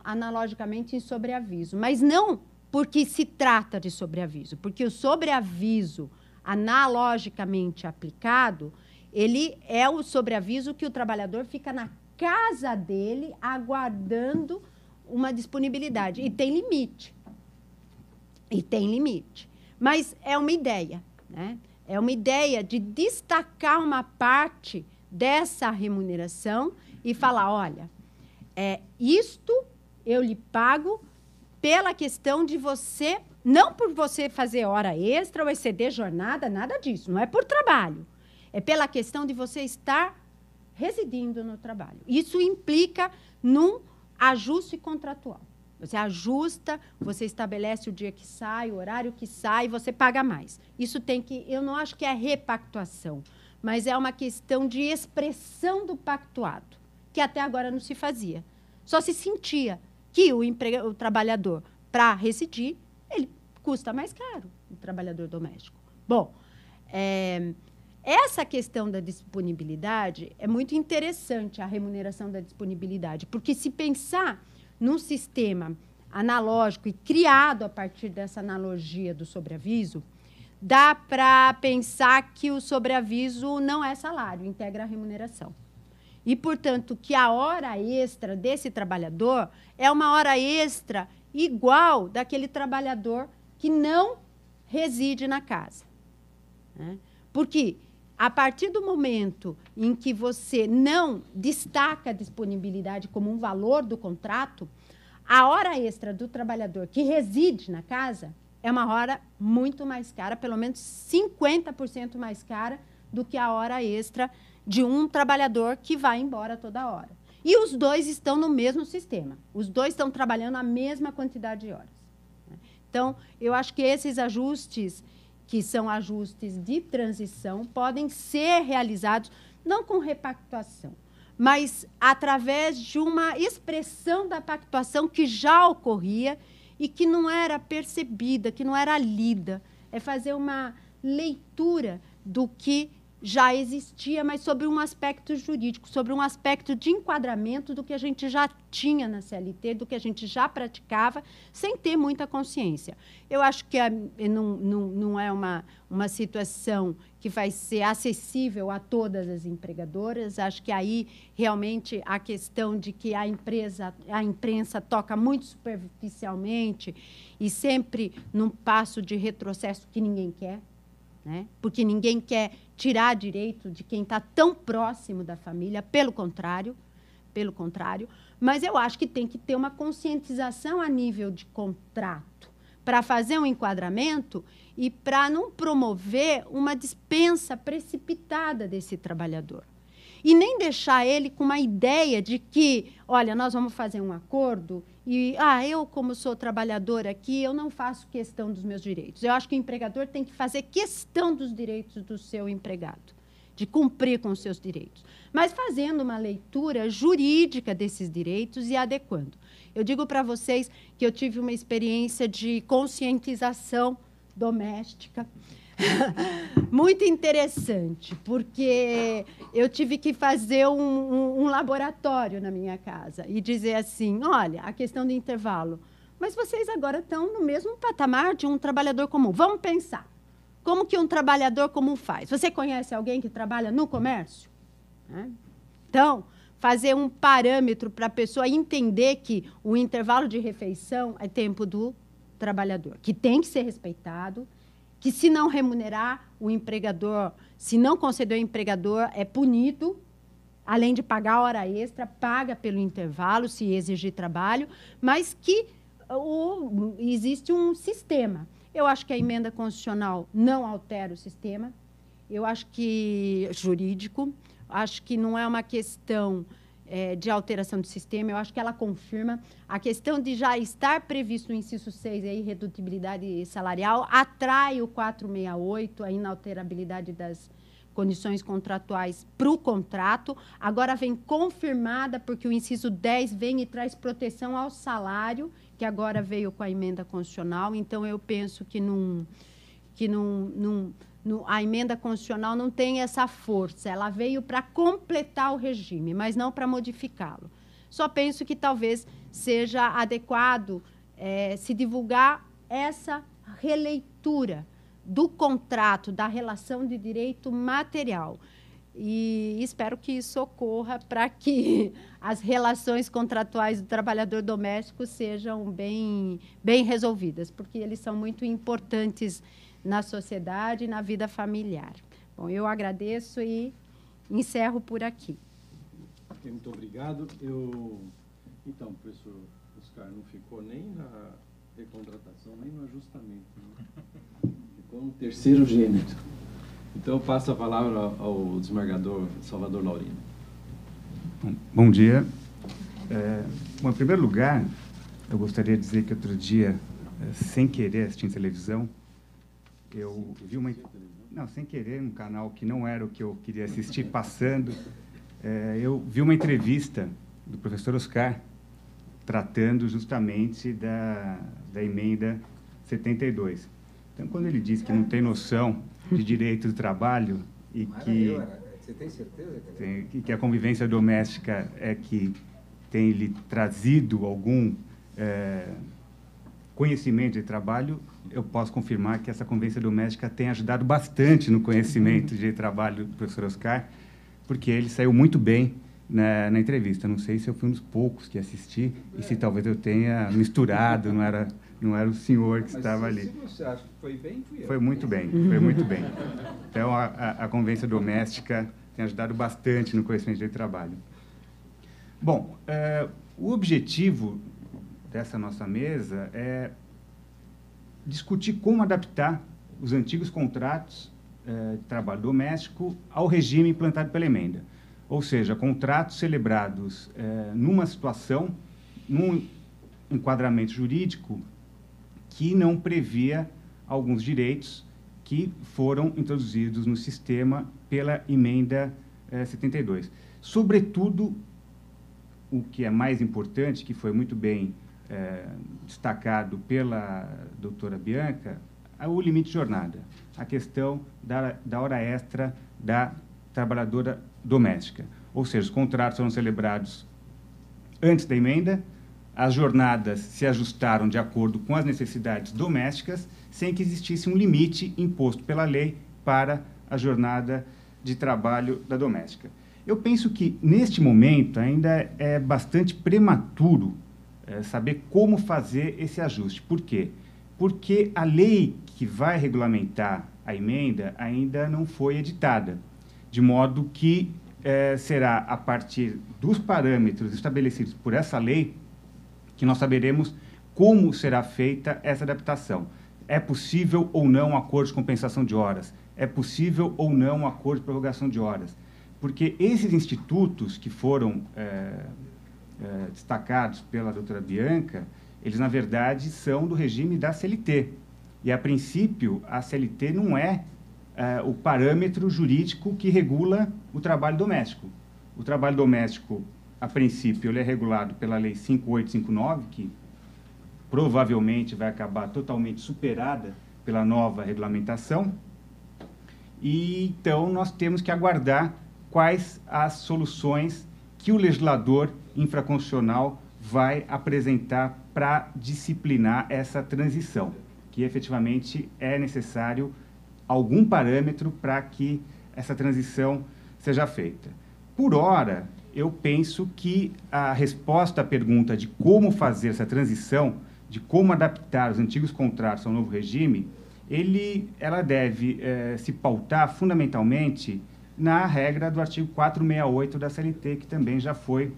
Speaker 4: analogicamente em sobreaviso, mas não porque se trata de sobreaviso, porque o sobreaviso analogicamente aplicado, ele é o sobreaviso que o trabalhador fica na casa dele aguardando uma disponibilidade. E tem limite. E tem limite. Mas é uma ideia, né? É uma ideia de destacar uma parte dessa remuneração e falar, olha, isto eu lhe pago pela questão de você, não por você fazer hora extra ou exceder jornada, nada disso, não é por trabalho. É pela questão de você estar residindo no trabalho. Isso implica num ajuste contratual. Você ajusta, você estabelece o dia que sai, o horário que sai, você paga mais. Isso tem que... Eu não acho que é repactuação, mas é uma questão de expressão do pactuado, que até agora não se fazia. Só se sentia que o trabalhador, para residir, ele custa mais caro, o trabalhador doméstico. Bom, essa questão da disponibilidade é muito interessante, a remuneração da disponibilidade, porque se pensar num sistema analógico e criado a partir dessa analogia do sobreaviso, dá para pensar que o sobreaviso não é salário, integra a remuneração. E, portanto, que a hora extra desse trabalhador é uma hora extra igual daquele trabalhador que não reside na casa. Né? Porque, a partir do momento em que você não destaca a disponibilidade como um valor do contrato, a hora extra do trabalhador que reside na casa é uma hora muito mais cara, pelo menos 50% mais cara do que a hora extra de um trabalhador que vai embora toda hora. E os dois estão no mesmo sistema. Os dois estão trabalhando a mesma quantidade de horas. Então, eu acho que esses ajustes, que são ajustes de transição, podem ser realizados não com repactuação, mas através de uma expressão da pactuação que já ocorria e que não era percebida, que não era lida. É fazer uma leitura do que já existia, mas sobre um aspecto jurídico, sobre um aspecto de enquadramento do que a gente já tinha na CLT, do que a gente já praticava, sem ter muita consciência. Eu acho que não é uma situação que vai ser acessível a todas as empregadoras. Acho que aí, realmente, a questão de que a imprensa toca muito superficialmente e sempre num passo de retrocesso que ninguém quer, né? Porque ninguém quer tirar direito de quem está tão próximo da família, pelo contrário, mas eu acho que tem que ter uma conscientização a nível de contrato para fazer um enquadramento e para não promover uma dispensa precipitada desse trabalhador. E nem deixar ele com uma ideia de que, olha, nós vamos fazer um acordo e, eu, como sou trabalhador aqui, eu não faço questão dos meus direitos. Eu acho que o empregador tem que fazer questão dos direitos do seu empregado, de cumprir com os seus direitos, mas fazendo uma leitura jurídica desses direitos e adequando. Eu digo para vocês que eu tive uma experiência de conscientização doméstica muito interessante, porque eu tive que fazer um laboratório na minha casa e dizer assim, olha, a questão do intervalo, mas vocês agora estão no mesmo patamar de um trabalhador comum. Vamos pensar, como que um trabalhador comum faz? Você conhece alguém que trabalha no comércio? Então, fazer um parâmetro para a pessoa entender que o intervalo de refeição é tempo do trabalhador, que tem que ser respeitado, que se não remunerar o empregador, se não conceder ao empregador, é punido, além de pagar a hora extra, paga pelo intervalo, se exigir trabalho, mas que existe um sistema. Eu acho que a emenda constitucional não altera o sistema, eu acho que jurídico, acho que não é uma questão de alteração do sistema, eu acho que ela confirma a questão de já estar previsto no inciso 6, a irredutibilidade salarial, atrai o 468, a inalterabilidade das condições contratuais para o contrato, agora vem confirmada, porque o inciso 10 vem e traz proteção ao salário, que agora veio com a emenda constitucional. Então, eu penso que a emenda constitucional não tem essa força, ela veio para completar o regime, mas não para modificá-lo. Só penso que talvez seja adequado se divulgar essa releitura do contrato, da relação de direito material. E espero que isso ocorra para que as relações contratuais do trabalhador doméstico sejam bem resolvidas, porque eles são muito importantes na sociedade e na vida familiar. Bom, eu agradeço e encerro por aqui.
Speaker 1: Muito obrigado. Então, o professor Oscar não ficou nem na recontratação, nem no ajustamento, né? Ficou no terceiro gênero. Então, eu passo a palavra ao desembargador Salvador Laurino.
Speaker 5: Bom dia. Bom, em primeiro lugar, eu gostaria de dizer que outro dia, sem querer, assistindo televisão, eu vi sem querer, um canal que não era o que eu queria assistir, passando, eu vi uma entrevista do professor Oscar, tratando justamente da emenda 72. Então, quando ele diz que não tem noção de direito do trabalho e que,
Speaker 2: você tem certeza?
Speaker 5: Que a convivência doméstica é que tem lhe trazido algum conhecimento de trabalho, eu posso confirmar que essa convivência doméstica tem ajudado bastante no conhecimento de trabalho do professor Oscar, porque ele saiu muito bem na entrevista. Não sei se eu fui um dos poucos que assisti e se talvez eu tenha misturado, não era o senhor que estava ali.
Speaker 2: Se você acha que foi bem, fui eu.
Speaker 5: Foi muito bem, foi muito bem. Então, a convivência doméstica tem ajudado bastante no conhecimento de trabalho. Bom, o objetivo dessa nossa mesa é discutir como adaptar os antigos contratos de trabalho doméstico ao regime implantado pela emenda. Ou seja, contratos celebrados numa situação, num enquadramento jurídico que não previa alguns direitos que foram introduzidos no sistema pela emenda 72. Sobretudo, o que é mais importante, que foi muito bem destacado pela doutora Bianca, é o limite de jornada, a questão da hora extra da trabalhadora doméstica. Ou seja, os contratos foram celebrados antes da emenda, as jornadas se ajustaram de acordo com as necessidades domésticas, sem que existisse um limite imposto pela lei para a jornada de trabalho da doméstica. Eu penso que, neste momento, ainda é bastante prematuro saber como fazer esse ajuste. Por quê? Porque a lei que vai regulamentar a emenda ainda não foi editada, de modo que será a partir dos parâmetros estabelecidos por essa lei que nós saberemos como será feita essa adaptação. É possível ou não um acordo de compensação de horas? É possível ou não um acordo de prorrogação de horas? Porque esses institutos que foram destacados pela doutora Bianca, eles, na verdade, são do regime da CLT. E, a princípio, a CLT não é o parâmetro jurídico que regula o trabalho doméstico. O trabalho doméstico, a princípio, ele é regulado pela Lei 5859, que provavelmente vai acabar totalmente superada pela nova regulamentação. E, então, nós temos que aguardar quais as soluções que o legislador infraconstitucional vai apresentar para disciplinar essa transição, que efetivamente é necessário algum parâmetro para que essa transição seja feita. Por ora, eu penso que a resposta à pergunta de como fazer essa transição, de como adaptar os antigos contratos ao novo regime, ela deve se pautar fundamentalmente na regra do artigo 468 da CLT, que também já foi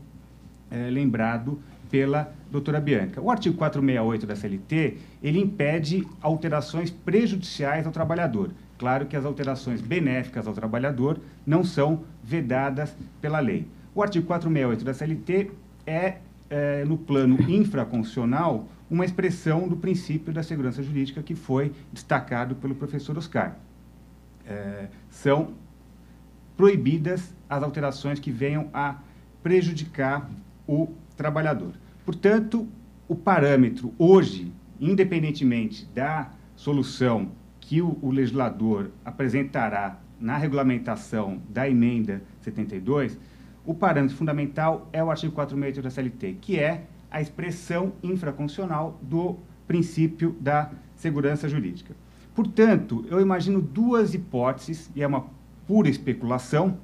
Speaker 5: lembrado pela doutora Bianca. O artigo 468 da CLT, ele impede alterações prejudiciais ao trabalhador. Claro que as alterações benéficas ao trabalhador não são vedadas pela lei. O artigo 468 da CLT no plano infraconstitucional, uma expressão do princípio da segurança jurídica que foi destacado pelo professor Oscar. São proibidas as alterações que venham a prejudicar o trabalhador. Portanto, o parâmetro hoje, independentemente da solução que o legislador apresentará na regulamentação da emenda 72, o parâmetro fundamental é o artigo 468 da CLT, que é a expressão infraconstitucional do princípio da segurança jurídica. Portanto, eu imagino duas hipóteses, e é uma pura especulação,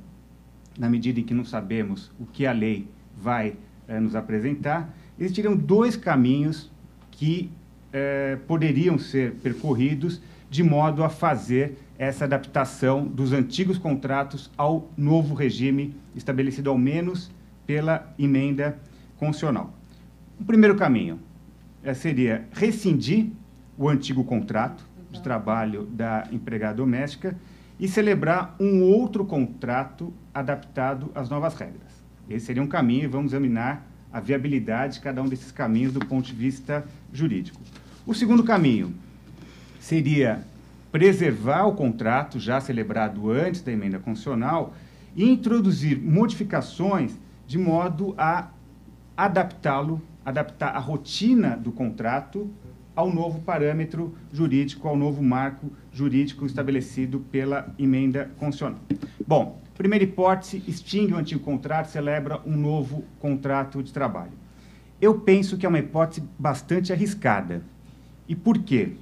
Speaker 5: na medida em que não sabemos o que a lei vai nos apresentar. Existiriam dois caminhos que poderiam ser percorridos de modo a fazer essa adaptação dos antigos contratos ao novo regime estabelecido ao menos pela emenda constitucional. O primeiro caminho seria rescindir o antigo contrato de trabalho da empregada doméstica e celebrar um outro contrato adaptado às novas regras. Esse seria um caminho, e vamos examinar a viabilidade de cada um desses caminhos do ponto de vista jurídico. O segundo caminho seria preservar o contrato já celebrado antes da emenda constitucional e introduzir modificações de modo a adaptar a rotina do contrato ao novo parâmetro jurídico, ao novo marco jurídico estabelecido pela emenda constitucional. Bom, primeira hipótese, extingue o antigo contrato, celebra um novo contrato de trabalho. Eu penso que é uma hipótese bastante arriscada. E por quê?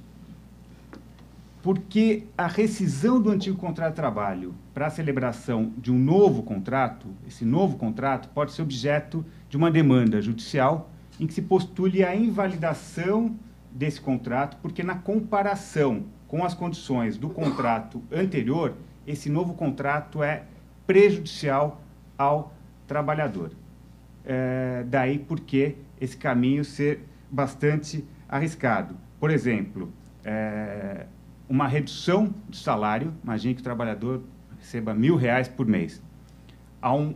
Speaker 5: Porque a rescisão do antigo contrato de trabalho para a celebração de um novo contrato, esse novo contrato pode ser objeto de uma demanda judicial em que se postule a invalidação desse contrato, porque na comparação com as condições do contrato anterior, esse novo contrato é prejudicial ao trabalhador. Daí porque esse caminho ser bastante arriscado. Por exemplo, uma redução de salário, imagine que o trabalhador receba R$1.000 por mês. Há um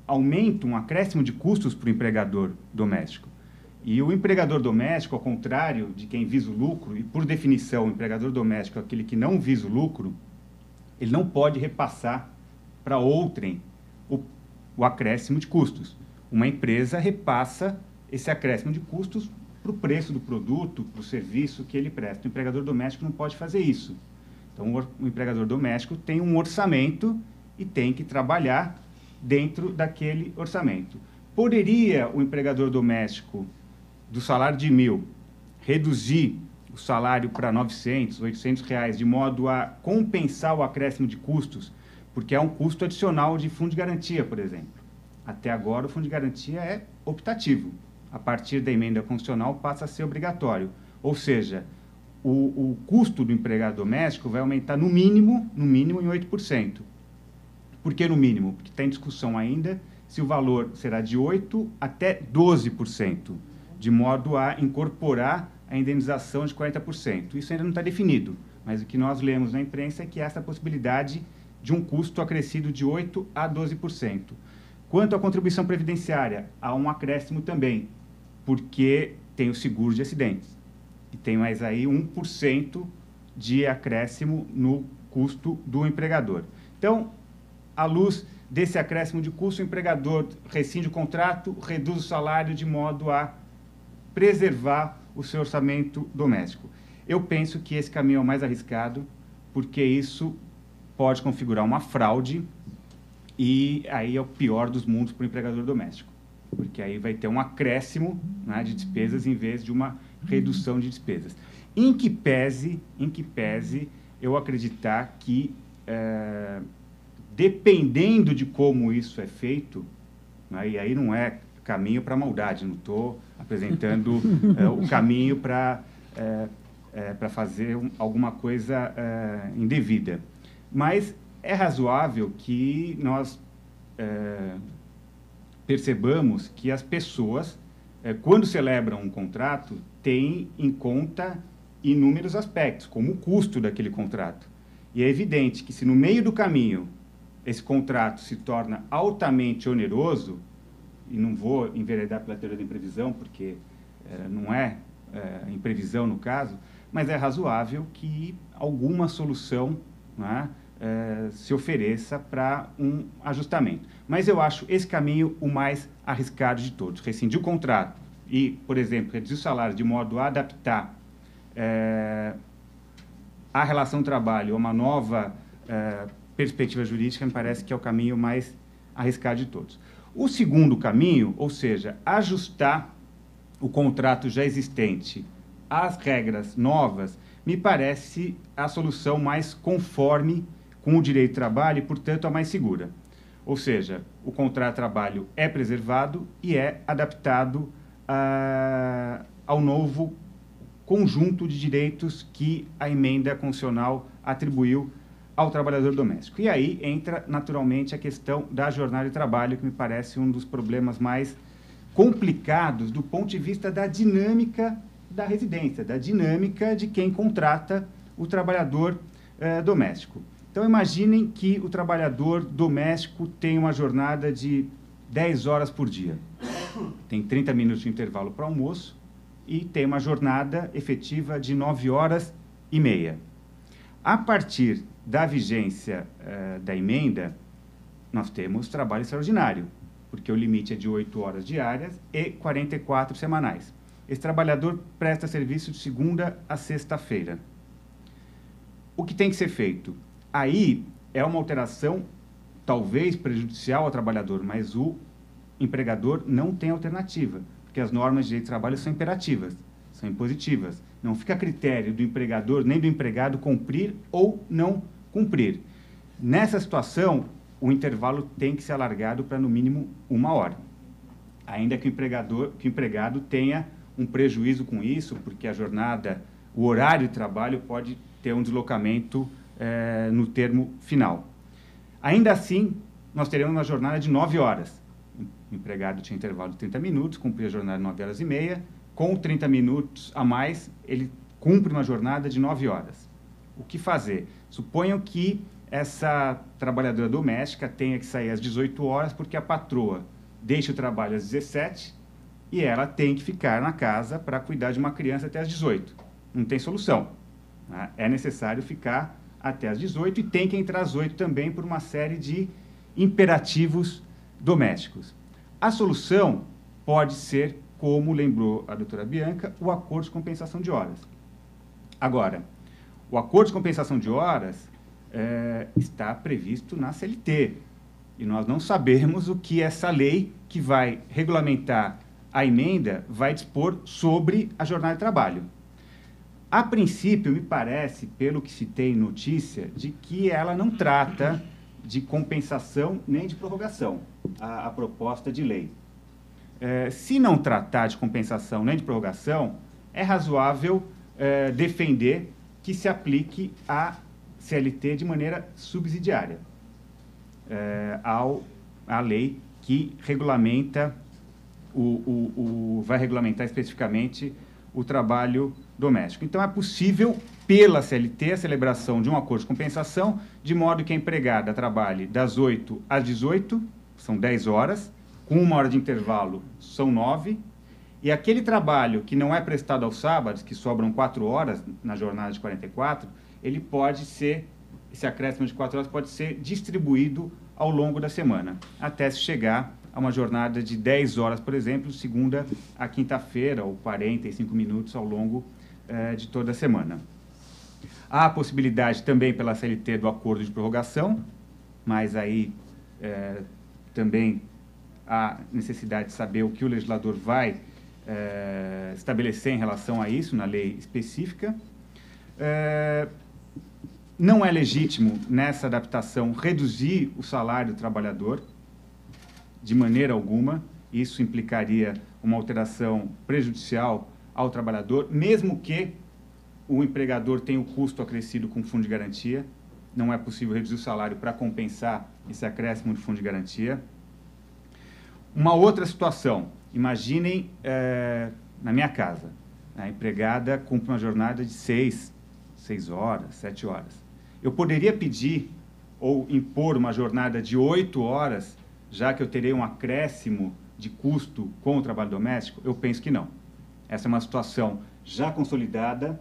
Speaker 5: aumento, um acréscimo de custos para o empregador doméstico. E o empregador doméstico, ao contrário de quem visa o lucro, e por definição o empregador doméstico é aquele que não visa o lucro, ele não pode repassar para outrem o acréscimo de custos. Uma empresa repassa esse acréscimo de custos para o preço do produto, para o serviço que ele presta. O empregador doméstico não pode fazer isso. Então, o empregador doméstico tem um orçamento e tem que trabalhar dentro daquele orçamento. Poderia o empregador doméstico, do salário de R$1.000, reduzir o salário para R$900, R$800, de modo a compensar o acréscimo de custos, porque é um custo adicional de fundo de garantia, por exemplo. Até agora, o fundo de garantia é optativo. A partir da emenda constitucional, passa a ser obrigatório. Ou seja, o custo do empregado doméstico vai aumentar no mínimo em 8%. Por que no mínimo? Porque está em discussão ainda se o valor será de 8% até 12%, de modo a incorporar a indenização de 40%. Isso ainda não está definido, mas o que nós lemos na imprensa é que há essa possibilidade de um custo acrescido de 8% a 12%. Quanto à contribuição previdenciária, há um acréscimo também, porque tem o seguro de acidentes. E tem mais aí 1% de acréscimo no custo do empregador. Então, à luz desse acréscimo de custo, o empregador rescinde o contrato, reduz o salário de modo a preservar o seu orçamento doméstico. Eu penso que esse caminho é o mais arriscado, porque isso pode configurar uma fraude e aí é o pior dos mundos para o empregador doméstico, porque aí vai ter um acréscimo, né, de despesas em vez de uma redução de despesas. Em que pese eu acreditar que, dependendo de como isso é feito, né, e aí não é caminho para maldade, não estou apresentando o caminho para fazer alguma coisa indevida. Mas é razoável que nós percebamos que as pessoas, quando celebram um contrato, têm em conta inúmeros aspectos, como o custo daquele contrato. E é evidente que se no meio do caminho esse contrato se torna altamente oneroso, e não vou enveredar pela teoria da imprevisão, porque não é imprevisão no caso, mas é razoável que alguma solução, né, se ofereça para um ajustamento. Mas eu acho esse caminho o mais arriscado de todos. Rescindir o contrato e, por exemplo, reduzir o salário de modo a adaptar a relação trabalho a uma nova perspectiva jurídica, me parece que é o caminho mais arriscado de todos. O segundo caminho, ou seja, ajustar o contrato já existente às regras novas, me parece a solução mais conforme com o direito de trabalho e, portanto, a mais segura. Ou seja, o contrato de trabalho é preservado e é adaptado ao novo conjunto de direitos que a emenda constitucional atribuiu ao trabalhador doméstico. E aí entra, naturalmente, a questão da jornada de trabalho, que me parece um dos problemas mais complicados do ponto de vista da dinâmica da residência, da dinâmica de quem contrata o trabalhador doméstico. Então, imaginem que o trabalhador doméstico tem uma jornada de 10 horas por dia. Tem 30 minutos de intervalo para almoço e tem uma jornada efetiva de 9h30. A partir da vigência da emenda, nós temos trabalho extraordinário, porque o limite é de 8 horas diárias e 44 semanais. Esse trabalhador presta serviço de segunda a sexta-feira. O que tem que ser feito? Aí é uma alteração, talvez prejudicial ao trabalhador, mas o empregador não tem alternativa, porque as normas de direito de trabalho são imperativas, são impositivas. Não fica a critério do empregador nem do empregado cumprir ou não cumprir. Nessa situação, o intervalo tem que ser alargado para, no mínimo, 1 hora. Ainda que o empregado tenha um prejuízo com isso, porque a jornada, o horário de trabalho pode ter um deslocamento no termo final. Ainda assim, nós teremos uma jornada de 9 horas. O empregado tinha intervalo de 30 minutos, cumpria a jornada de 9h30, com 30 minutos a mais, ele cumpre uma jornada de 9 horas. O que fazer? Suponham que essa trabalhadora doméstica tenha que sair às 18 horas, porque a patroa deixa o trabalho às 17 e ela tem que ficar na casa para cuidar de uma criança até às 18. Não tem solução. Né? É necessário ficar até às 18 e tem que entrar às 8 também por uma série de imperativos domésticos. A solução pode ser, como lembrou a doutora Bianca, o acordo de compensação de horas. Agora, o acordo de compensação de horas está previsto na CLT, e nós não sabemos o que essa lei que vai regulamentar a emenda vai dispor sobre a jornada de trabalho. A princípio, me parece, pelo que se tem notícia, de que ela não trata de compensação nem de prorrogação, a proposta de lei. Se não tratar de compensação nem de prorrogação, é razoável defender que se aplique a CLT de maneira subsidiária à lei que regulamenta vai regulamentar especificamente o trabalho doméstico. Então, é possível, pela CLT, a celebração de um acordo de compensação, de modo que a empregada trabalhe das 8 às 18, são 10 horas, com 1 hora de intervalo, são 9, e aquele trabalho que não é prestado aos sábados, que sobram 4 horas na jornada de 44, ele pode ser, esse acréscimo de 4 horas pode ser distribuído ao longo da semana, até se chegar a uma jornada de 10 horas, por exemplo, segunda a quinta-feira, ou 45 minutos ao longo de toda a semana. Há a possibilidade também pela CLT do acordo de prorrogação, mas aí também há necessidade de saber o que o legislador vai estabelecer em relação a isso na lei específica. Não é legítimo, nessa adaptação, reduzir o salário do trabalhador, de maneira alguma. Isso implicaria uma alteração prejudicial ao trabalhador, mesmo que o empregador tenha o custo acrescido com o fundo de garantia. Não é possível reduzir o salário para compensar esse acréscimo de fundo de garantia. Uma outra situação, imaginem na minha casa, a empregada cumpre uma jornada de 6 horas, 7 horas. Eu poderia pedir ou impor uma jornada de 8 horas, já que eu terei um acréscimo de custo com o trabalho doméstico? Eu penso que não. Essa é uma situação já consolidada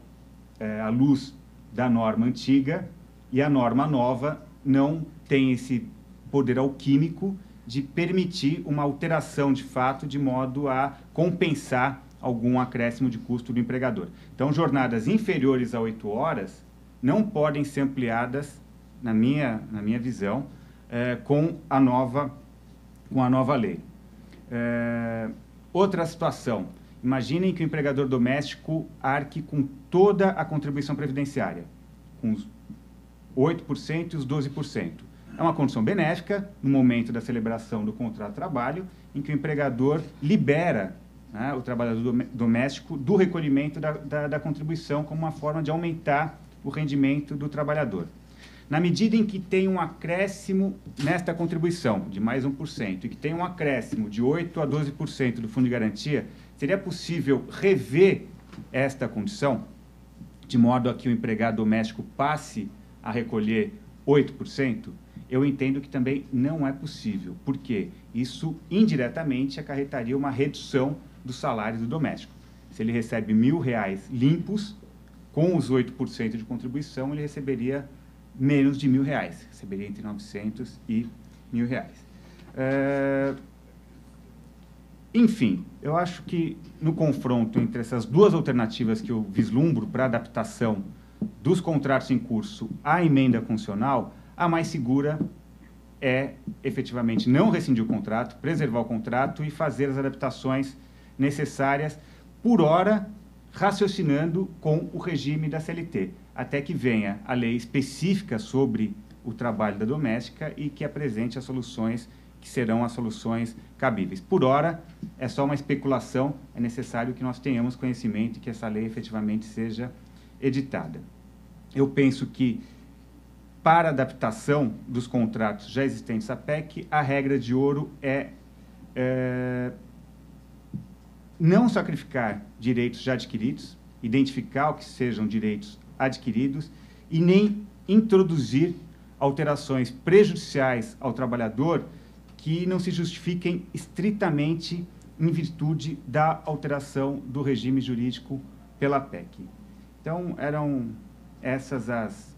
Speaker 5: à luz da norma antiga, e a norma nova não tem esse poder alquímico de permitir uma alteração de fato de modo a compensar algum acréscimo de custo do empregador. Então, jornadas inferiores a 8 horas não podem ser ampliadas, na minha visão, com a nova lei. Outra situação, imaginem que o empregador doméstico arque com toda a contribuição previdenciária, com os 8% e os 12%. É uma condição benéfica no momento da celebração do contrato de trabalho, em que o empregador libera, né, o trabalhador doméstico do recolhimento da contribuição como uma forma de aumentar o rendimento do trabalhador. Na medida em que tem um acréscimo nesta contribuição de mais 1% e que tem um acréscimo de 8% a 12% do fundo de garantia, seria possível rever esta condição, de modo a que o empregado doméstico passe a recolher 8%? Eu entendo que também não é possível, porque isso indiretamente acarretaria uma redução do salário do doméstico. Se ele recebe R$1.000 limpos, com os 8% de contribuição, ele receberia menos de R$1.000, receberia entre R$900 e R$1.000. Enfim, eu acho que no confronto entre essas duas alternativas que eu vislumbro para adaptação dos contratos em curso à emenda constitucional, a mais segura é, efetivamente, não rescindir o contrato, preservar o contrato e fazer as adaptações necessárias, por hora, raciocinando com o regime da CLT, até que venha a lei específica sobre o trabalho da doméstica e que apresente as soluções que serão as soluções cabíveis. Por hora, é só uma especulação, é necessário que nós tenhamos conhecimento e que essa lei efetivamente seja editada. Eu penso que, para a adaptação dos contratos já existentes à PEC, a regra de ouro é não sacrificar direitos já adquiridos, identificar o que sejam direitos adquiridos e nem introduzir alterações prejudiciais ao trabalhador que não se justifiquem estritamente em virtude da alteração do regime jurídico pela PEC. Então, eram essas as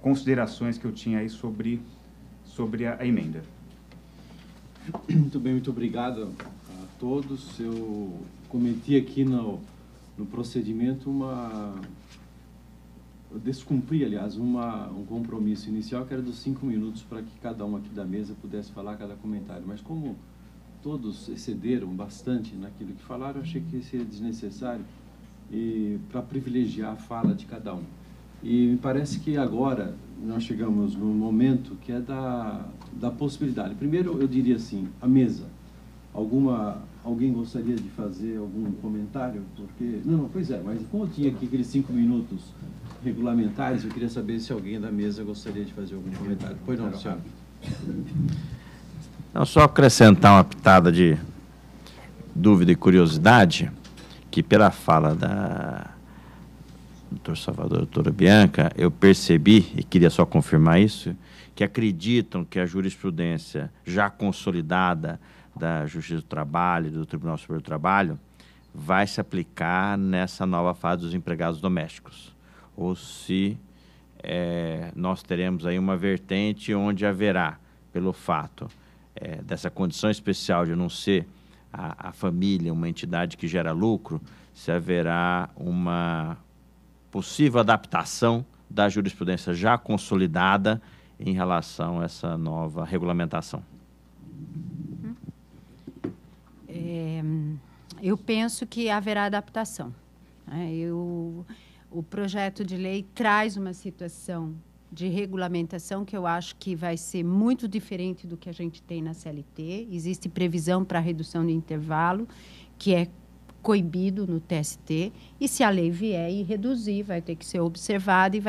Speaker 5: considerações que eu tinha aí sobre a emenda.
Speaker 1: Muito bem, muito obrigado a todos. Eu cometi aqui no procedimento eu descumpri, aliás, um compromisso inicial que era dos 5 minutos para que cada um aqui da mesa pudesse falar cada comentário. Mas como todos excederam bastante naquilo que falaram, eu achei que seria desnecessário para privilegiar a fala de cada um. E me parece que agora nós chegamos num momento que é da possibilidade. Primeiro, eu diria assim, a mesa. Alguém gostaria de fazer algum comentário? Porque não, pois é, mas como eu tinha aqui aqueles 5 minutos regulamentares, eu queria saber se alguém da mesa gostaria de fazer algum comentário. Pois não, senhor.
Speaker 3: Não, só acrescentar uma pitada de dúvida e curiosidade, que pela fala da doutor Salvador, doutora Bianca, eu percebi, e queria só confirmar isso, que acreditam que a jurisprudência já consolidada da Justiça do Trabalho e do Tribunal Superior do Trabalho vai se aplicar nessa nova fase dos empregados domésticos. Ou se nós teremos aí uma vertente onde haverá, pelo fato dessa condição especial de não ser a família uma entidade que gera lucro, se haverá uma possível adaptação da jurisprudência já consolidada em relação a essa nova regulamentação.
Speaker 4: Eu penso que haverá adaptação. O projeto de lei traz uma situação de regulamentação que eu acho que vai ser muito diferente do que a gente tem na CLT. Existe previsão para redução de intervalo, que é coibido no TST, e se a lei vier e reduzir, vai ter que ser observada e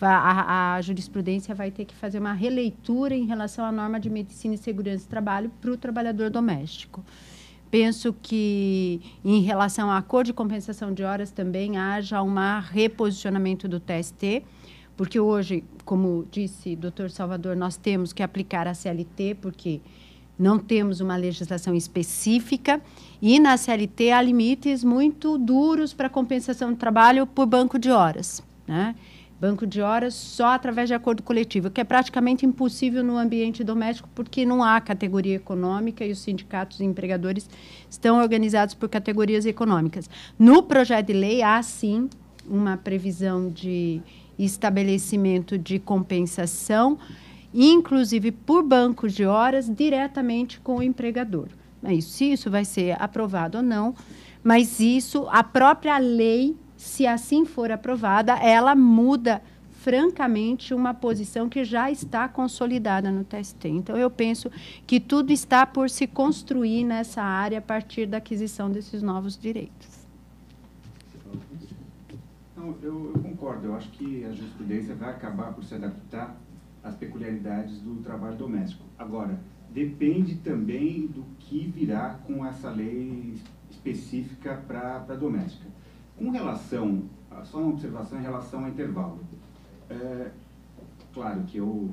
Speaker 4: a jurisprudência vai ter que fazer uma releitura em relação à norma de medicina e segurança do trabalho para o trabalhador doméstico. Penso que, em relação à acordo de compensação de horas, também haja um reposicionamento do TST, porque hoje, como disse o doutor Salvador, nós temos que aplicar a CLT, porque não temos uma legislação específica, e na CLT há limites muito duros para compensação de trabalho por banco de horas, né? Banco de horas só através de acordo coletivo, que é praticamente impossível no ambiente doméstico, porque não há categoria econômica e os sindicatos e empregadores estão organizados por categorias econômicas. No projeto de lei, há, sim, uma previsão de estabelecimento de compensação, inclusive por bancos de horas, diretamente com o empregador. Mas se isso vai ser aprovado ou não, mas isso, a própria lei, se assim for aprovada, ela muda francamente uma posição que já está consolidada no TST. Então, eu penso que tudo está por se construir nessa área a partir da aquisição desses novos direitos.
Speaker 5: Não, eu concordo. Eu acho que a jurisprudência vai acabar por se adaptar às peculiaridades do trabalho doméstico. Agora, depende também do que virá com essa lei específica para a doméstica. Com relação, só uma observação em relação ao intervalo. Claro que eu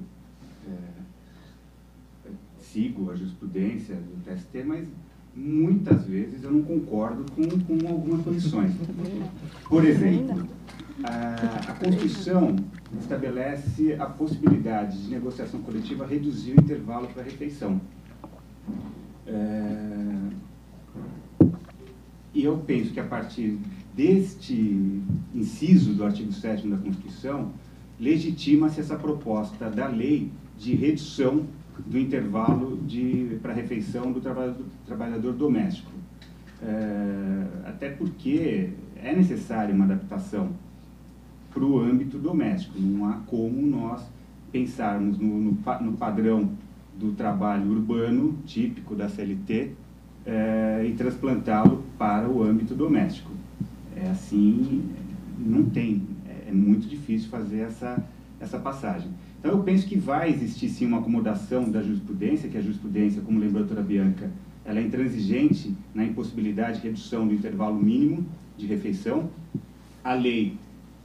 Speaker 5: sigo a jurisprudência do TST, mas muitas vezes eu não concordo com algumas posições. Por exemplo, a Constituição estabelece a possibilidade de negociação coletiva reduzir o intervalo para a refeição. E eu penso que a partir deste inciso do artigo 7º da Constituição, legitima-se essa proposta da lei de redução do intervalo para a refeição do trabalhador doméstico. Até porque é necessária uma adaptação para o âmbito doméstico. Não há como nós pensarmos no padrão do trabalho urbano, típico da CLT, e transplantá-lo para o âmbito doméstico. Assim, não tem, é muito difícil fazer essa passagem. Então, eu penso que vai existir, sim, uma acomodação da jurisprudência, que a jurisprudência, como lembrou a doutora Bianca, ela é intransigente na impossibilidade de redução do intervalo mínimo de refeição. A lei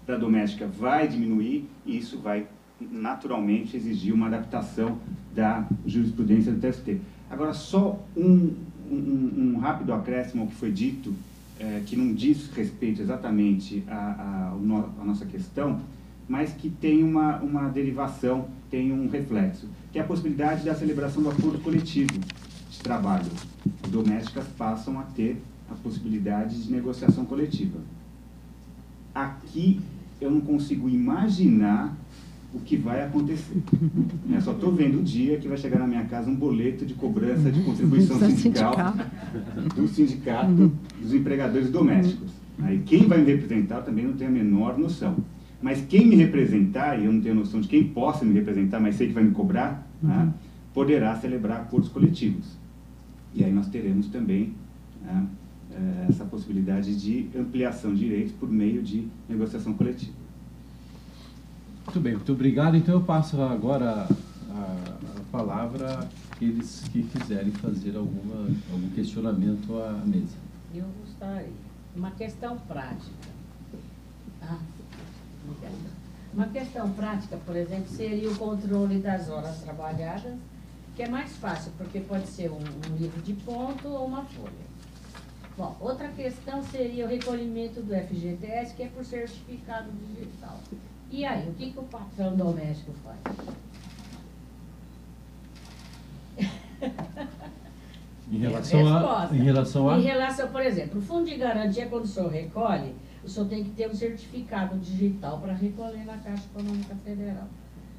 Speaker 5: da doméstica vai diminuir e isso vai, naturalmente, exigir uma adaptação da jurisprudência do TST. Agora, só um rápido acréscimo ao que foi dito, que não diz respeito exatamente à nossa questão, mas que tem uma derivação, tem um reflexo, que é a possibilidade da celebração do acordo coletivo de trabalho. As domésticas passam a ter a possibilidade de negociação coletiva. Aqui eu não consigo imaginar o que vai acontecer. Eu só estou vendo o dia que vai chegar na minha casa um boleto de cobrança de contribuição sindical do sindicato dos empregadores domésticos. Aí quem vai me representar eu também não tenho a menor noção. Mas quem me representar, e eu não tenho noção de quem possa me representar, mas sei que vai me cobrar, né, poderá celebrar acordos coletivos. E aí nós teremos também essa possibilidade de ampliação de direitos por meio de negociação coletiva.
Speaker 1: Muito bem, muito obrigado. Então eu passo agora a palavra àqueles que quiserem fazer algum questionamento à mesa.
Speaker 6: Eu gostaria. Uma questão prática. Uma questão prática, por exemplo, seria o controle das horas trabalhadas, que é mais fácil, porque pode ser um livro de ponto ou uma folha. Bom, outra questão seria o recolhimento do FGTS, que é por certificado digital. E aí, o que o patrão doméstico faz?
Speaker 1: Em relação,
Speaker 6: por exemplo, o fundo de garantia, quando o senhor recolhe, o senhor tem que ter um certificado digital para recolher na Caixa Econômica Federal.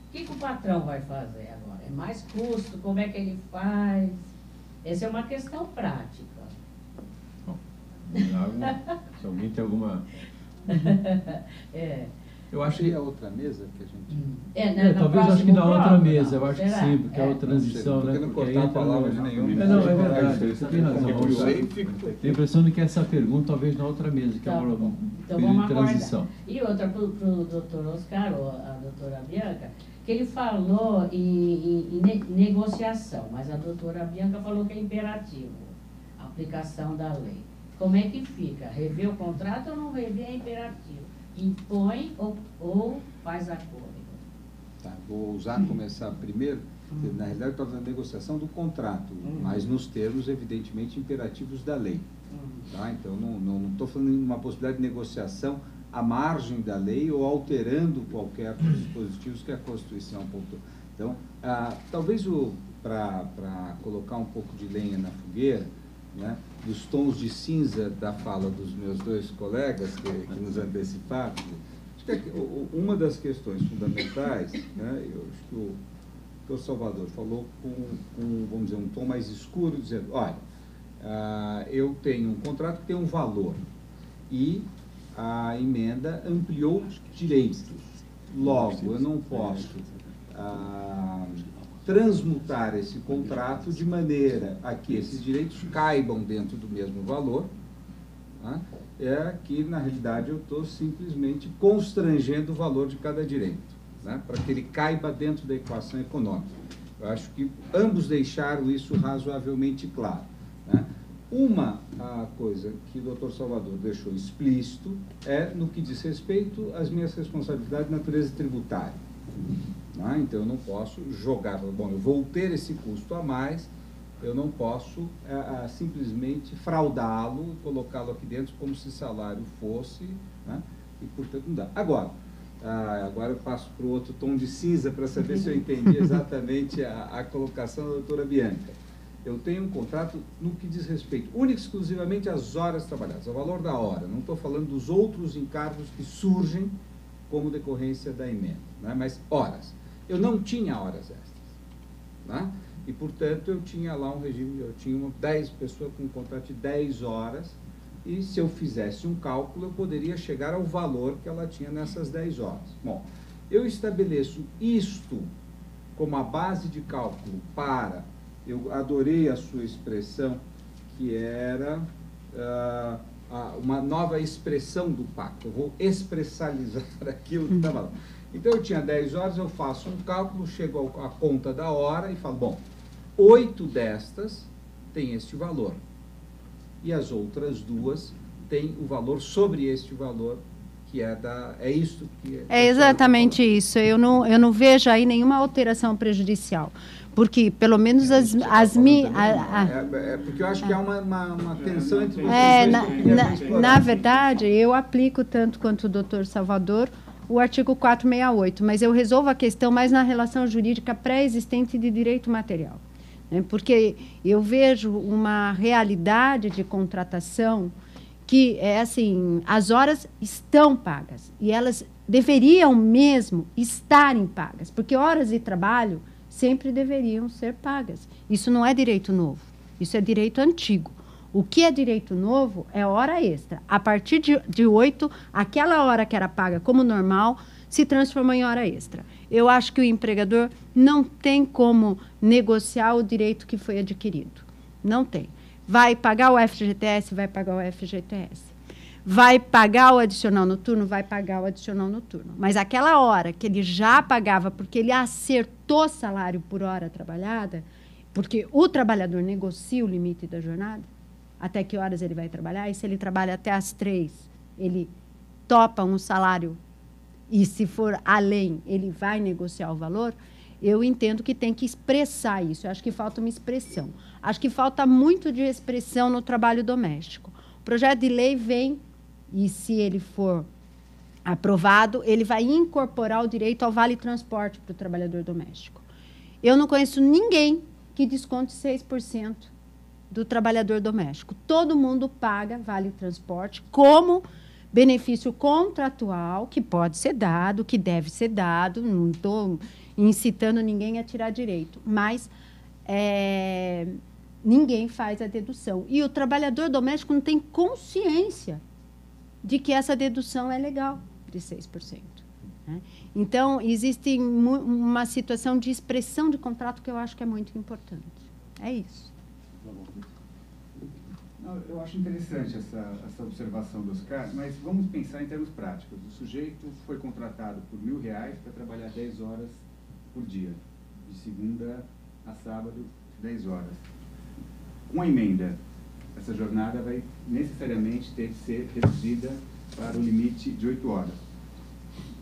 Speaker 6: O que o patrão vai fazer agora? É mais custo? Como é que ele faz? Essa é uma questão prática.
Speaker 1: Bom, se alguém tem alguma...
Speaker 2: Eu acho que é outra mesa que a gente...
Speaker 1: talvez acho que na outra mesa, eu acho que sim, porque é a transição, né?
Speaker 2: Não cortar a palavra de nenhum.
Speaker 1: Não, é verdade, você tem razão. Tenho a impressão de que essa pergunta talvez na outra mesa, que é uma período de transição.
Speaker 6: E outra para o doutor Oscar, ou a doutora Bianca, que ele falou em negociação, mas a doutora Bianca falou que é imperativo a aplicação da lei. Como é que fica? Rever o contrato ou não rever é imperativo? Impõe ou faz acordo?
Speaker 2: Tá, vou começar primeiro. Na realidade, eu estou falando da negociação do contrato, mas nos termos, evidentemente, imperativos da lei. Tá? Então, não estou falando de uma possibilidade de negociação à margem da lei ou alterando qualquer dos dispositivos que a Constituição apontou. Então, talvez para colocar um pouco de lenha na fogueira, né, dos tons de cinza da fala dos meus dois colegas que nos anteciparam, acho que uma das questões fundamentais, né, eu acho que o Dr. Salvador falou com, vamos dizer, um tom mais escuro, dizendo, olha, eu tenho um contrato que tem um valor e a emenda ampliou os direitos. Logo, eu não posso transmutar esse contrato de maneira a que esses direitos caibam dentro do mesmo valor, tá? Que, na realidade, eu estou simplesmente constrangendo o valor de cada direito, né? Para que ele caiba dentro da equação econômica. Eu acho que ambos deixaram isso razoavelmente claro, né? Uma coisa que o Dr. Salvador deixou explícito é no que diz respeito às minhas responsabilidades de natureza tributária. Então, eu não posso jogar, bom, eu vou ter esse custo a mais, eu não posso simplesmente fraudá-lo, colocá-lo aqui dentro como se salário fosse, né? E, portanto, não dá. Agora eu passo para o outro tom de cinza para saber se eu entendi exatamente a colocação da doutora Bianca. Eu tenho um contrato no que diz respeito única e exclusivamente às horas trabalhadas, ao valor da hora. Não estou falando dos outros encargos que surgem como decorrência da emenda, né? Mas horas. Eu não tinha horas extras, né? E, portanto, eu tinha lá um regime, eu tinha 10 pessoas com um contrato de 10 horas, e se eu fizesse um cálculo, eu poderia chegar ao valor que ela tinha nessas 10 horas. Bom, eu estabeleço isto como a base de cálculo para, eu adorei a sua expressão, que era uma nova expressão do pacto, eu vou expressalizar aquilo que estava lá. Então, eu tinha 10 horas, eu faço um cálculo, chego à conta da hora e falo, bom, 8 destas têm este valor. E as outras 2 têm o valor sobre este valor, que é isso que... É
Speaker 4: exatamente isso. Eu não vejo aí nenhuma alteração prejudicial. Porque, pelo menos,
Speaker 2: porque eu acho que há uma tensão entre
Speaker 4: vocês. Na verdade, eu aplico tanto quanto o doutor Salvador o artigo 468, mas eu resolvo a questão mais na relação jurídica pré-existente de direito material, né? Porque eu vejo uma realidade de contratação que é assim, as horas estão pagas e elas deveriam mesmo estarem pagas, porque horas de trabalho sempre deveriam ser pagas. Isso não é direito novo, isso é direito antigo. O que é direito novo é hora extra. A partir de 8, aquela hora que era paga como normal, se transformou em hora extra. Eu acho que o empregador não tem como negociar o direito que foi adquirido. Não tem. Vai pagar o FGTS, vai pagar o FGTS. Vai pagar o adicional noturno, vai pagar o adicional noturno. Mas aquela hora que ele já pagava porque ele acertou salário por hora trabalhada, porque o trabalhador negocia o limite da jornada, até que horas ele vai trabalhar, e se ele trabalha até às 3, ele topa um salário, e se for além, ele vai negociar o valor, eu entendo que tem que expressar isso. Eu acho que falta uma expressão. Acho que falta muito de expressão no trabalho doméstico. O projeto de lei vem, e se ele for aprovado, ele vai incorporar o direito ao vale-transporte para o trabalhador doméstico. Eu não conheço ninguém que desconte 6% do trabalhador doméstico. Todo mundo paga vale-transporte como benefício contratual, que pode ser dado, que deve ser dado, não estou incitando ninguém a tirar direito, mas ninguém faz a dedução. E o trabalhador doméstico não tem consciência de que essa dedução é legal, de 6%. Né? Então, existe uma situação de expressão de contrato que eu acho que é muito importante. É isso.
Speaker 5: Não, eu acho interessante essa observação dos caras, mas vamos pensar em termos práticos. O sujeito foi contratado por R$1.000 para trabalhar 10 horas por dia, de segunda a sábado, 10 horas. Com a emenda, essa jornada vai necessariamente ter que ser reduzida para o limite de 8 horas.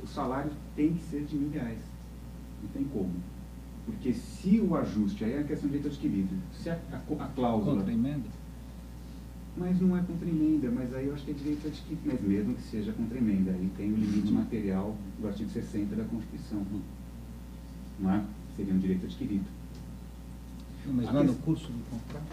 Speaker 5: O salário tem que ser de R$1.000, não tem como. Porque se o ajuste, aí é a questão de direito adquirido, se a cláusula...
Speaker 2: Contra a emenda?
Speaker 5: Mas não é contra emenda, mas aí eu acho que é direito adquirido, mas mesmo que seja contra emenda, aí tem o limite material do artigo 60 da Constituição, não é? Seria um direito adquirido.
Speaker 2: Mas não é no curso do contrato?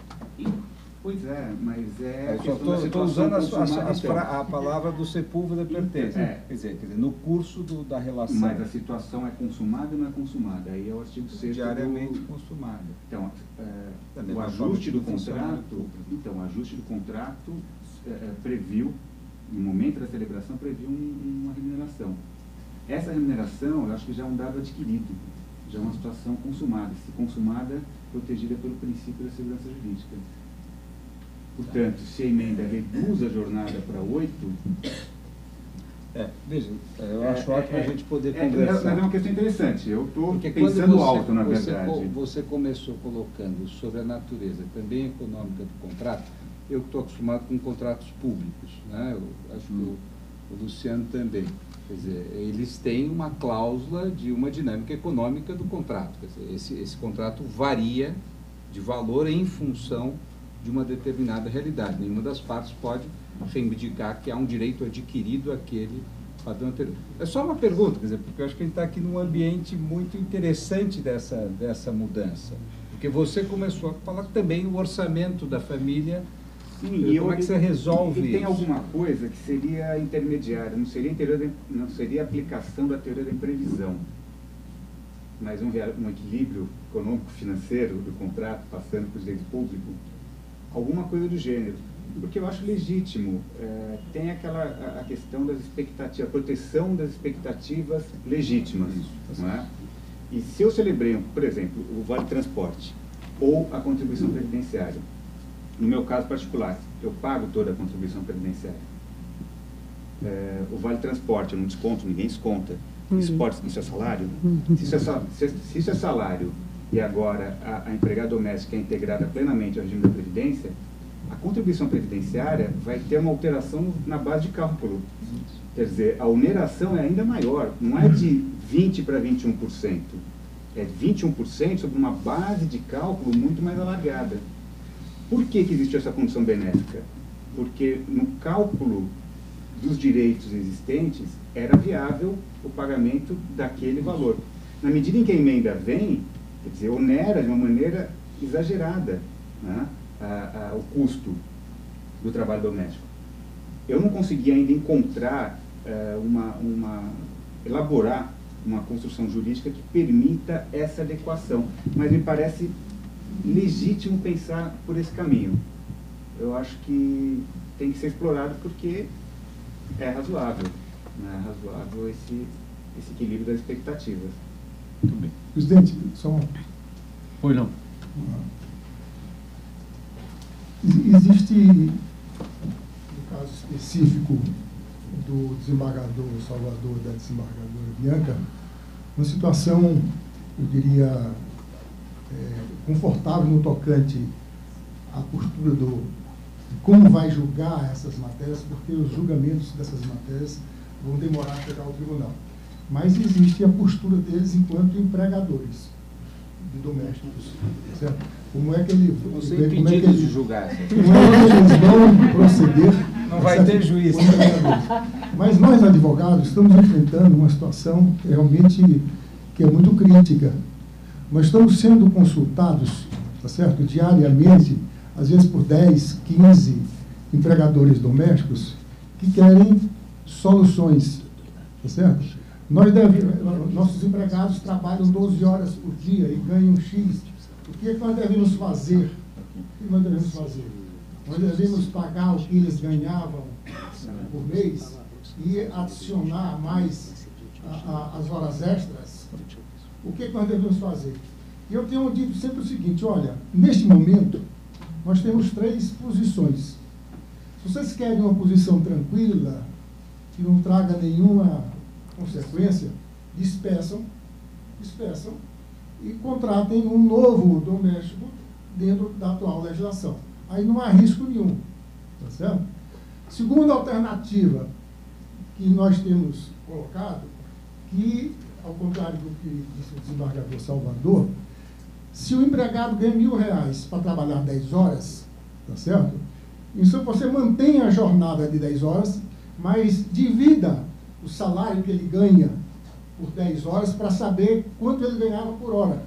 Speaker 5: Pois é, mas é...
Speaker 2: Eu estou usando a palavra do Sepúlveda pertence. Quer dizer, no curso da relação.
Speaker 5: Mas a situação é consumada ou não é consumada? Aí é o artigo 6º
Speaker 2: diariamente consumada.
Speaker 5: Então, o ajuste do contrato... Então, o ajuste do contrato previu, no momento da celebração, previu uma remuneração. Essa remuneração, eu acho que já é um dado adquirido, já é uma situação consumada. Se consumada, protegida pelo princípio da segurança jurídica. Portanto, se a emenda reduz a jornada para 8...
Speaker 2: Veja, eu acho ótimo a gente poder conversar.
Speaker 5: Mas é uma questão interessante, eu estou pensando alto, na verdade.
Speaker 2: Você começou colocando sobre a natureza também econômica do contrato. Eu estou acostumado com contratos públicos, né? Eu acho que o Luciano também. Quer dizer, eles têm uma cláusula de uma dinâmica econômica do contrato. Quer dizer, esse contrato varia de valor em função de uma determinada realidade. Nenhuma das partes pode reivindicar que há um direito adquirido àquele padrão anterior. É só uma pergunta, quer dizer, porque eu acho que a gente está aqui num ambiente muito interessante dessa mudança. Porque você começou a falar também o orçamento da família. Sim, como é que você resolve isso?
Speaker 5: E tem alguma coisa que seria intermediária, não seria a aplicação da teoria da imprevisão, mas um equilíbrio econômico-financeiro do contrato, passando para o direito público, alguma coisa do gênero. Porque eu acho legítimo, tem a questão das expectativas, a proteção das expectativas legítimas. Não é? E se eu celebrei, por exemplo, o Vale Transporte ou a contribuição previdenciária, no meu caso particular, eu pago toda a contribuição previdenciária. O Vale Transporte, eu não desconto, ninguém desconta. Isso é salário? Se isso é salário e agora a empregada doméstica é integrada plenamente ao regime da Previdência, a contribuição previdenciária vai ter uma alteração na base de cálculo. Quer dizer, a oneração é ainda maior, não é de 20% para 21%, é 21% sobre uma base de cálculo muito mais alargada. Por que existe essa condição benéfica? Porque no cálculo dos direitos existentes era viável o pagamento daquele valor. Na medida em que a emenda vem, quer dizer, onera de uma maneira exagerada, né, o custo do trabalho doméstico. Eu não consegui ainda encontrar, elaborar uma construção jurídica que permita essa adequação, mas me parece legítimo pensar por esse caminho. Eu acho que tem que ser explorado porque é razoável, né? É razoável esse equilíbrio das expectativas.
Speaker 2: Muito bem.
Speaker 7: Presidente, só uma...
Speaker 2: Pois não.
Speaker 7: Existe, no caso específico do desembargador Salvador, da desembargadora Bianca, uma situação, eu diria, confortável no tocante à postura de como vai julgar essas matérias, porque os julgamentos dessas matérias vão demorar a chegar ao tribunal. Mas existe a postura deles enquanto empregadores de domésticos, certo? Como é que ele...
Speaker 2: Você é impedido de julgar.
Speaker 7: Como é que eles vão proceder?
Speaker 2: Não vai ter juiz.
Speaker 7: Mas nós, advogados, estamos enfrentando uma situação realmente que é muito crítica. Nós estamos sendo consultados, tá certo, diariamente, às vezes por 10, 15 empregadores domésticos que querem soluções, tá certo? Nossos empregados trabalham 12 horas por dia e ganham X. O que é que nós devemos fazer? O que nós devemos fazer? Nós devemos pagar o que eles ganhavam por mês e adicionar mais as horas extras? O que é que nós devemos fazer? E eu tenho dito sempre o seguinte, olha, neste momento, nós temos 3 posições. Se vocês querem uma posição tranquila, que não traga nenhuma consequência, despeçam e contratem um novo doméstico dentro da atual legislação. Aí não há risco nenhum, tá certo? Segunda alternativa que nós temos colocado, que, ao contrário do que disse o desembargador Salvador, se o empregado ganha R$1.000 para trabalhar 10 horas, tá certo? Então, você mantém a jornada de 10 horas, mas divida o salário que ele ganha por 10 horas para saber quanto ele ganhava por hora.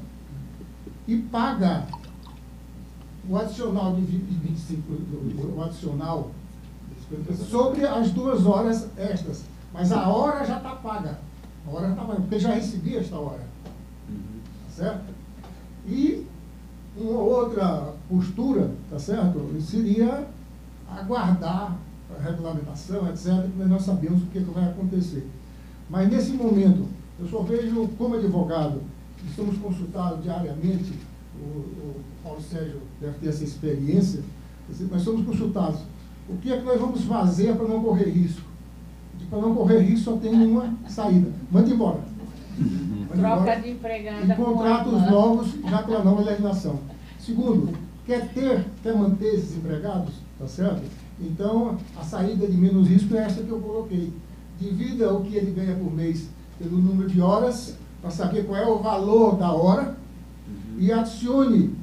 Speaker 7: E paga o adicional de 25, o adicional sobre as 2 horas extras. Mas a hora já está paga. A hora já está paga, porque já recebia esta hora. Tá certo? E uma outra postura, tá certo? Seria aguardar a regulamentação, etc., porque nós sabemos o que vai acontecer. Mas nesse momento, eu só vejo como advogado, estamos consultados diariamente, o Paulo Sérgio deve ter essa experiência, nós somos consultados. O que é que nós vamos fazer para não correr risco? Para não correr risco só tem uma saída. Manda embora.
Speaker 6: Troca de empregada.
Speaker 7: E contratos novos já pela nova legislação. Segundo, quer manter esses empregados, tá certo? Então, a saída de menos risco é essa que eu coloquei. Divida o que ele ganha por mês pelo número de horas, para saber qual é o valor da hora, e adicione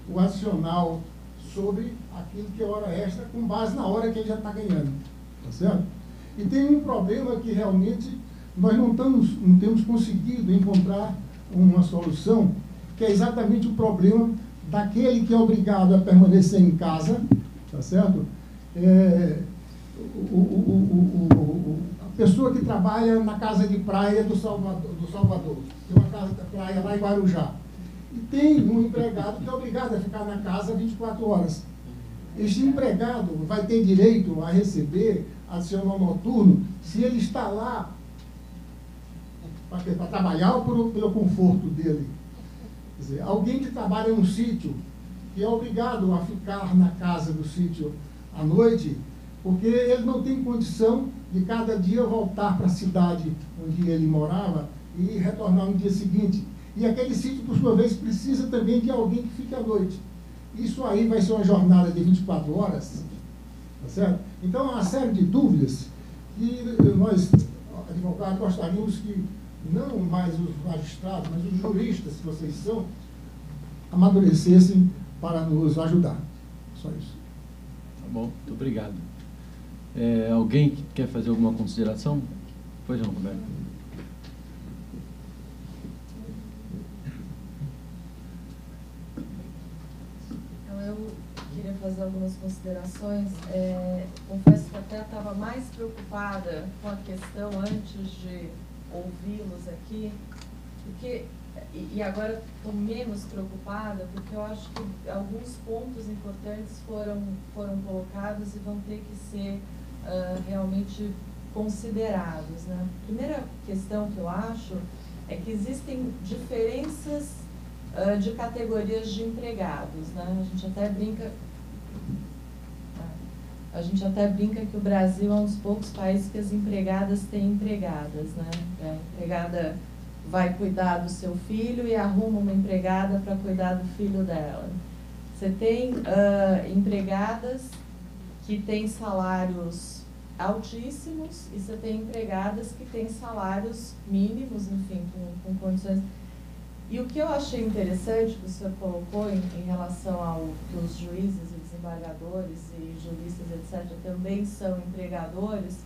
Speaker 7: o adicional sobre aquilo que é hora extra, com base na hora que ele já está ganhando. Tá certo? E tem um problema que realmente nós não temos conseguido encontrar uma solução, que é exatamente o problema daquele que é obrigado a permanecer em casa, tá certo? A pessoa que trabalha na casa de praia do Salvador, tem uma casa de praia lá em Guarujá, e tem um empregado que é obrigado a ficar na casa 24 horas. Este empregado vai ter direito a receber adicional noturno se ele está lá para trabalhar ou pelo conforto dele. Quer dizer, alguém que trabalha num sítio, que é obrigado a ficar na casa do sítio à noite, porque ele não tem condição de cada dia voltar para a cidade onde ele morava e retornar no dia seguinte. E aquele sítio, por sua vez, precisa também de alguém que fique à noite. Isso aí vai ser uma jornada de 24 horas, tá certo? Então, há uma série de dúvidas que nós, advogados, gostaríamos que não mais os magistrados, mas os juristas que vocês são, amadurecessem para nos ajudar. Só isso.
Speaker 1: Tá bom, muito obrigado. Alguém que quer fazer alguma consideração? Pois não, Roberto.
Speaker 8: Eu queria fazer algumas considerações. Confesso que até estava mais preocupada com a questão antes de ouvi-los aqui, porque, e agora estou menos preocupada, porque eu acho que alguns pontos importantes foram colocados e vão ter que ser realmente considerados, né? A primeira questão que eu acho é que existem diferenças de categorias de empregados, né? A gente até brinca que o Brasil é um dos poucos países que as empregadas têm empregadas, né? A empregada vai cuidar do seu filho e arruma uma empregada para cuidar do filho dela. Você tem empregadas que têm salários altíssimos e você tem empregadas que têm salários mínimos, enfim, com condições. E o que eu achei interessante que o senhor colocou em relação ao que os juízes e desembargadores e juristas, etc., também são empregadores,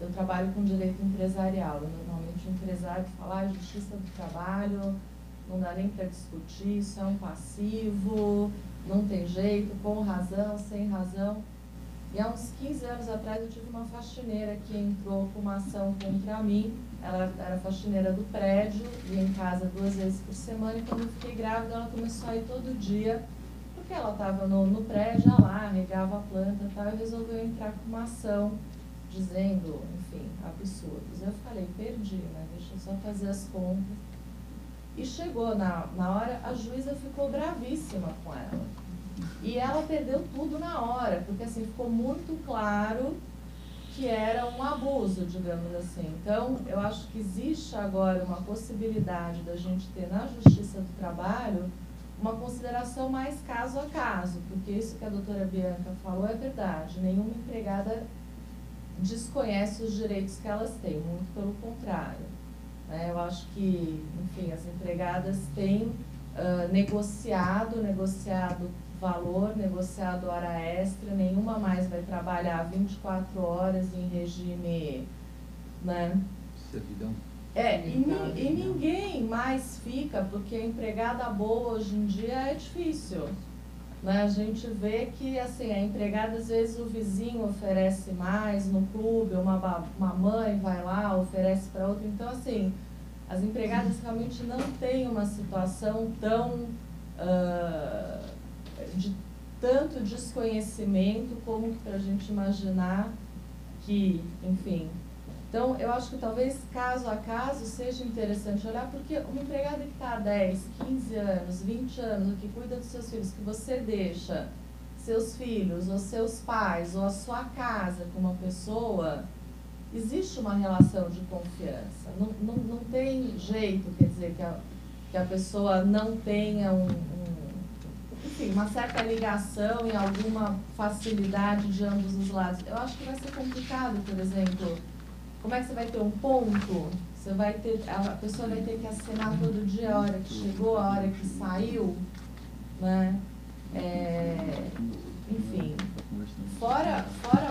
Speaker 8: eu trabalho com direito empresarial. Normalmente o empresário fala, justiça do trabalho, não dá nem para discutir, isso é um passivo, não tem jeito, com razão, sem razão. E há uns 15 anos atrás eu tive uma faxineira que entrou com uma ação contra mim. Ela era faxineira do prédio, ia em casa 2 vezes por semana, e quando eu fiquei grávida ela começou a ir todo dia, porque ela estava no prédio, ia lá, regava a planta e tal, e resolveu entrar com uma ação dizendo, enfim, absurdos. Eu falei, perdi, né? Deixa eu só fazer as contas. E chegou na hora, a juíza ficou bravíssima com ela. E ela perdeu tudo na hora, porque assim, ficou muito claro que era um abuso, digamos assim. Então, eu acho que existe agora uma possibilidade da gente ter na Justiça do Trabalho uma consideração mais caso a caso, porque isso que a doutora Bianca falou é verdade. Nenhuma empregada desconhece os direitos que elas têm, muito pelo contrário. Eu acho que, enfim, as empregadas têm negociado valor negociado hora extra, nenhuma mais vai trabalhar 24 horas em regime, né?
Speaker 1: Servidão.
Speaker 8: E ninguém mais fica, porque a empregada boa hoje em dia é difícil. Né? A gente vê que assim, a empregada, às vezes o vizinho oferece mais no clube, uma mãe vai lá, oferece para outra. Então, assim, as empregadas realmente não têm uma situação tão de tanto desconhecimento como para a gente imaginar que, enfim. Então, eu acho que talvez, caso a caso, seja interessante olhar, porque uma empregada que está há 10, 15 anos, 20 anos, que cuida dos seus filhos, que você deixa seus filhos, ou seus pais, ou a sua casa com uma pessoa, existe uma relação de confiança. Não tem jeito, quer dizer, que a pessoa não tenha enfim, uma certa ligação e alguma facilidade de ambos os lados. Eu acho que vai ser complicado, por exemplo, como é que você vai ter um ponto? Você vai ter, a pessoa vai ter que assinar todo dia a hora que chegou, a hora que saiu, né? Enfim, fora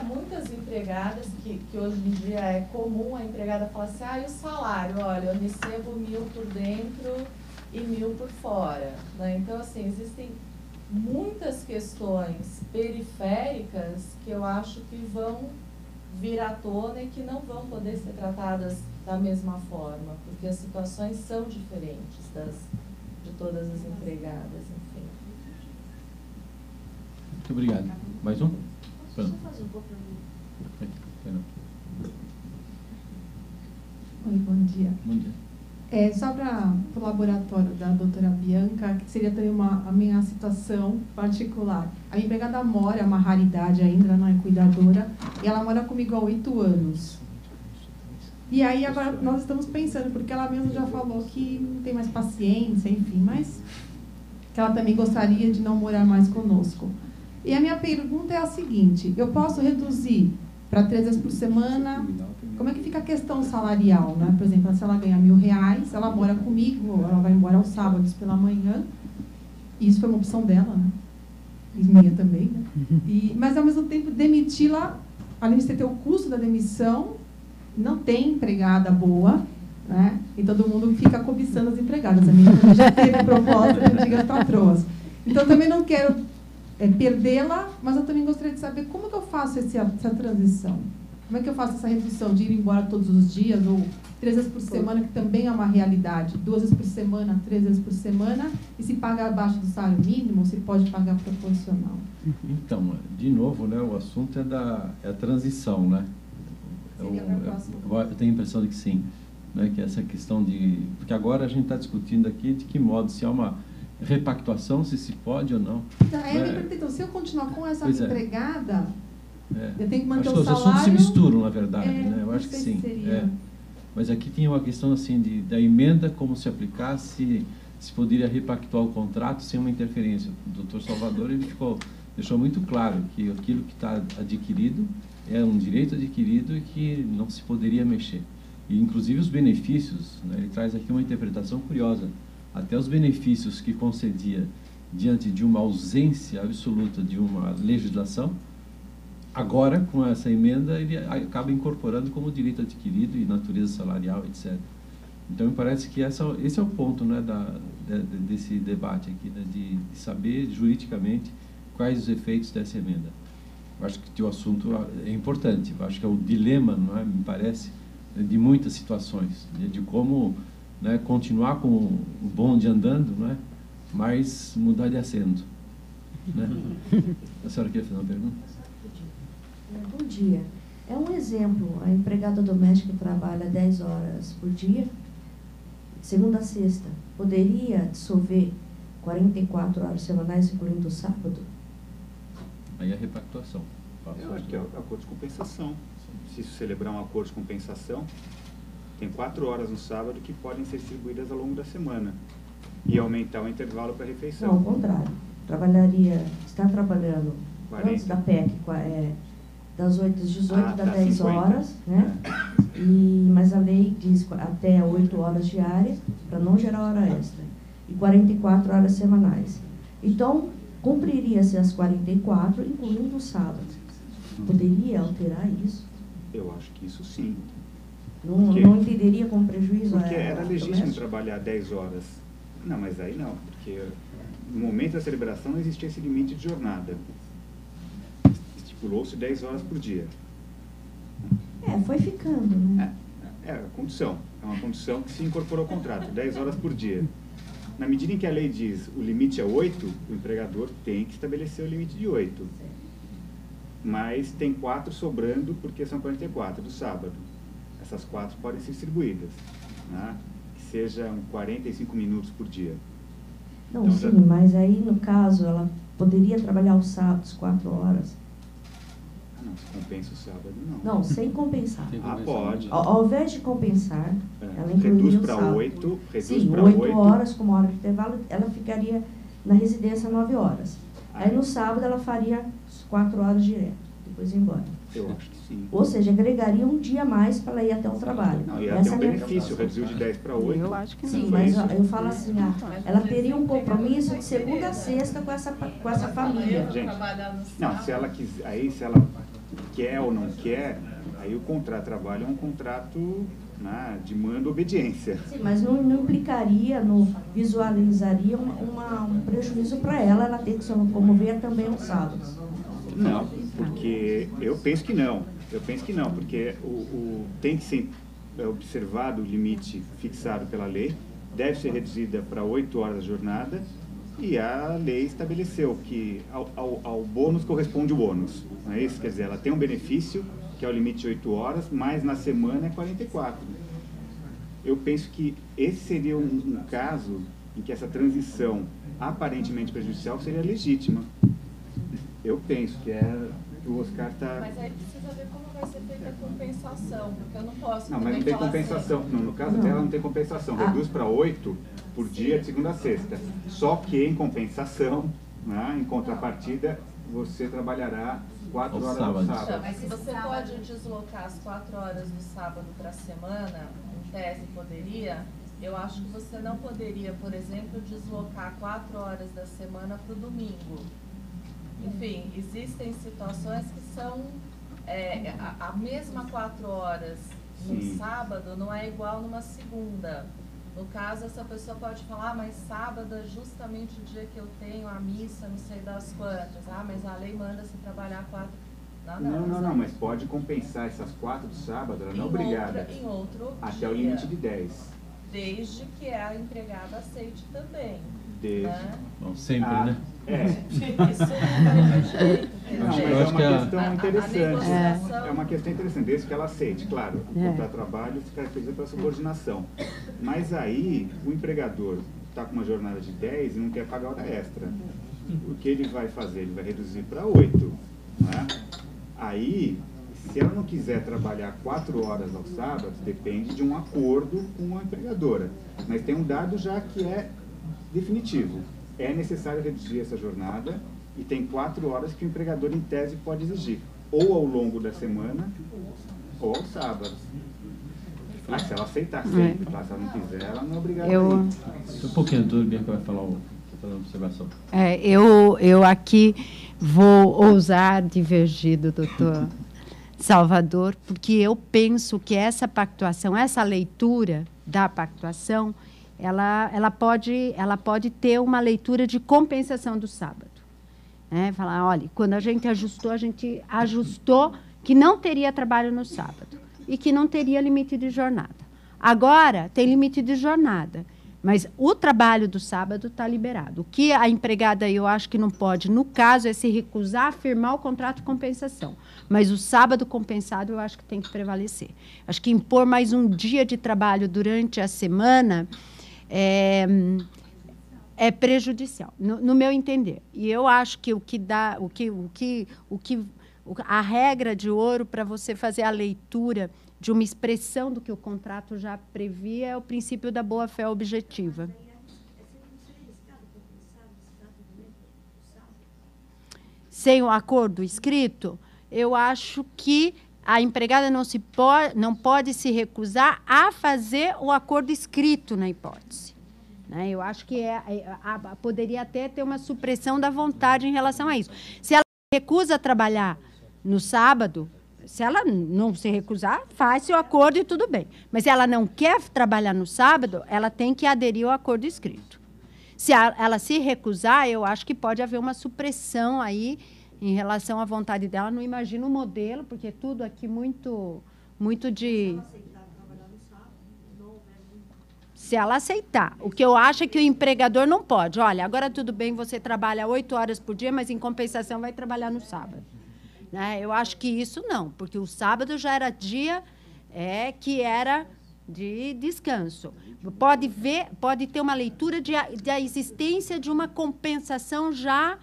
Speaker 8: muitas empregadas que hoje em dia é comum a empregada falar assim, e o salário, olha, eu recebo 1.000 por dentro e 1.000 por fora, né? Então, assim, existem muitas questões periféricas que eu acho que vão vir à tona e que não vão poder ser tratadas da mesma forma, porque as situações são diferentes de todas as empregadas, enfim.
Speaker 1: Muito obrigado. Mais um?
Speaker 6: Posso só fazer um pouco para mim?
Speaker 9: Oi, bom dia.
Speaker 1: Bom dia.
Speaker 9: Só para o laboratório da doutora Bianca, que seria também a minha situação particular. A empregada mora, é uma raridade ainda, ela não é cuidadora, e ela mora comigo há 8 anos. E aí agora nós estamos pensando, porque ela mesma já falou que não tem mais paciência, enfim, mas que ela também gostaria de não morar mais conosco. E a minha pergunta é a seguinte, eu posso reduzir para 3 vezes por semana? Como é que fica a questão salarial, né? Por exemplo, se ela ganha R$1.000, ela mora comigo, ela vai embora aos sábados pela manhã, e isso foi uma opção dela, né? E minha também, né? Mas, ao mesmo tempo, demiti-la, além de ter o custo da demissão, não tem empregada boa, né? E todo mundo fica cobiçando as empregadas. A minha também já teve proposta de antigas patroas. Então, eu também não quero perdê-la, mas eu também gostaria de saber como que eu faço essa transição. Como é que eu faço essa redução de ir embora todos os dias, ou 3 vezes por semana, que também é uma realidade, 2 vezes por semana, 3 vezes por semana, e se paga abaixo do salário mínimo, ou se pode pagar proporcional?
Speaker 1: Então, de novo, né, o assunto é a transição, né? Eu tenho a impressão de que sim, né, que essa questão de... Porque agora a gente está discutindo aqui de que modo, se há uma repactuação, se pode ou não.
Speaker 9: Então, se eu continuar com essa empregada... Eu tenho que manter
Speaker 1: o salário... Os assuntos se misturam, na verdade, né? Eu acho que sim. Mas aqui tinha uma questão assim da emenda, como se aplicasse, se poderia repactuar o contrato sem uma interferência. O doutor Salvador ele deixou muito claro que aquilo que está adquirido é um direito adquirido e que não se poderia mexer. E, inclusive, os benefícios, né? Ele traz aqui uma interpretação curiosa. Até os benefícios que concedia diante de uma ausência absoluta de uma legislação, agora, com essa emenda, ele acaba incorporando como direito adquirido e natureza salarial, etc. Então, me parece que esse é o ponto, né, desse debate aqui, né, de saber juridicamente quais os efeitos dessa emenda. Eu acho que o assunto é importante, eu acho que é o dilema, não é, me parece, de muitas situações, de como, né, continuar com o bonde andando, não é, mas mudar de assento. Né? A senhora quer fazer uma pergunta?
Speaker 10: Bom dia. É um exemplo, a empregada doméstica trabalha 10 horas por dia, segunda a sexta, poderia dissolver 44 horas semanais, incluindo o sábado?
Speaker 1: Aí a repactuação.
Speaker 5: Eu acho que é o acordo de compensação. Se celebrar um acordo de compensação, tem 4 horas no sábado que podem ser distribuídas ao longo da semana e aumentar o intervalo para a refeição.
Speaker 10: Não, ao contrário. Está trabalhando 40. Antes da PEC, das 8 às 18, das 10 50. Horas, né? Mas a lei diz até 8 horas diárias, para não gerar hora extra, e 44 horas semanais. Então, cumpriria-se as 44, incluindo o sábado. Poderia alterar isso?
Speaker 5: Eu acho que isso sim.
Speaker 10: Não entenderia como prejuízo?
Speaker 5: Porque era legítimo trabalhar 10 horas. Não, mas aí não, porque no momento da celebração não existia esse limite de jornada. Estipulou-se 10 horas por dia.
Speaker 10: Foi ficando, né?
Speaker 5: É a condição. É uma condição que se incorporou ao contrato, 10 horas por dia. Na medida em que a lei diz o limite é 8, o empregador tem que estabelecer o limite de 8. Mas tem 4 sobrando, porque são 44 do sábado. Essas 4 podem ser distribuídas, né? Que sejam 45 minutos por dia.
Speaker 10: Não,
Speaker 5: então,
Speaker 10: sim, mas aí, no caso, ela poderia trabalhar os sábados 4 horas?
Speaker 5: Não, se compensa o sábado, não.
Speaker 10: Não, sem compensar.
Speaker 5: Pode.
Speaker 10: Ao invés de compensar, ela incluiria
Speaker 5: reduz
Speaker 10: o
Speaker 5: para
Speaker 10: sábado.
Speaker 5: 8, reduz
Speaker 10: sim,
Speaker 5: para
Speaker 10: 8 horas como hora de intervalo, ela ficaria na residência 9 horas. Aí no sábado ela faria 4 horas direto, depois ia embora.
Speaker 5: Eu acho que sim.
Speaker 10: Ou seja, agregaria um dia a mais para ela ir até o trabalho.
Speaker 5: Não, ia ter um benefício, reduziu de 10 para 8.
Speaker 4: Eu acho que
Speaker 10: sim,
Speaker 4: não.
Speaker 10: mas eu falo assim, ela teria um compromisso de segunda a sexta com essa família.
Speaker 5: Gente, não, se ela quiser, aí se ela quer ou não quer, aí o contrato de trabalho é um contrato, né, de mando e obediência.
Speaker 10: Sim, mas não implicaria, visualizaria um prejuízo para ela ter que se locomover também aos sábados.
Speaker 5: Não, porque eu penso que não. Eu penso que não, porque tem que ser observado o limite fixado pela lei, deve ser reduzida para 8 horas a jornada, e a lei estabeleceu que ao bônus corresponde o bônus. Não é isso? Quer dizer, ela tem um benefício, que é o limite de 8 horas, mas na semana é 44. Eu penso que esse seria um caso em que essa transição aparentemente prejudicial seria legítima. Eu penso que o Oscar está...
Speaker 8: Mas aí precisa ver como vai ser feita a compensação, porque eu não posso...
Speaker 5: Não, mas não tem compensação. Não, no caso dela não tem compensação. Reduz para 8 por dia de segunda a sexta. Só que em compensação, né, em contrapartida, você trabalhará 4 horas no sábado.
Speaker 8: Mas se você pode deslocar as 4 horas do sábado para a semana, em tese poderia, eu acho que você não poderia, por exemplo, deslocar 4 horas da semana para o domingo. Enfim, existem situações que são a mesma 4 horas no sábado não é igual numa segunda. No caso, essa pessoa pode falar, mas sábado é justamente o dia que eu tenho a missa, não sei das quantas. Mas a lei manda se trabalhar 4.
Speaker 5: Não, mas pode compensar essas 4 do sábado, ela não é obrigada.
Speaker 8: Em outro
Speaker 5: até
Speaker 8: dia,
Speaker 5: o limite de 10.
Speaker 8: Desde que a empregada aceite também.
Speaker 5: Desde.
Speaker 8: Né?
Speaker 11: Bom, sempre, né?
Speaker 8: Isso não é jeito.
Speaker 5: Não, mas é uma questão interessante. É uma questão interessante, desde que ela aceite. Claro, o contrato de trabalho se caracteriza pela subordinação. Mas aí, o empregador está com uma jornada de 10 e não quer pagar hora extra. O que ele vai fazer? Ele vai reduzir para 8. Né? Aí, se ela não quiser trabalhar 4 horas aos sábados, depende de um acordo com a empregadora. Mas tem um dado já que é definitivo. É necessário reduzir essa jornada e tem 4 horas que o empregador, em tese, pode exigir. Ou ao longo da semana, ou aos sábados. Mas se ela aceitar sempre, se ela não quiser, ela não é obrigada a ir.
Speaker 11: Um pouquinho, doutor Bianca vai falar uma observação.
Speaker 4: Eu aqui vou ousar divergir do doutor Salvador, porque eu penso que essa pactuação, essa leitura da pactuação, ela pode ter uma leitura de compensação do sábado. Falar, olha, quando a gente ajustou que não teria trabalho no sábado e que não teria limite de jornada. Agora tem limite de jornada, mas o trabalho do sábado está liberado. O que a empregada, eu acho que não pode, no caso, é se recusar a firmar o contrato de compensação. Mas o sábado compensado, eu acho que tem que prevalecer. Acho que impor mais um dia de trabalho durante a semana é prejudicial, no meu entender. E eu acho que a regra de ouro para você fazer a leitura de uma expressão do que o contrato já previa é o princípio da boa-fé objetiva. Sem o acordo escrito, eu acho que a empregada não pode se recusar a fazer o acordo escrito na hipótese. né? Eu acho que poderia até ter uma supressão da vontade em relação a isso. Se ela recusa trabalhar no sábado, se ela não se recusar, faz seu acordo e tudo bem. Mas se ela não quer trabalhar no sábado, ela tem que aderir ao acordo escrito. Se ela se recusar, eu acho que pode haver uma supressão aí em relação à vontade dela. Não imagino o modelo, porque é tudo aqui muito de... Se ela aceitar. O que eu acho é que o empregador não pode. Olha, agora tudo bem, você trabalha 8 horas por dia, mas em compensação vai trabalhar no sábado. Né? Eu acho que isso não, porque o sábado já era dia que era de descanso. Pode ter uma leitura da existência de uma compensação já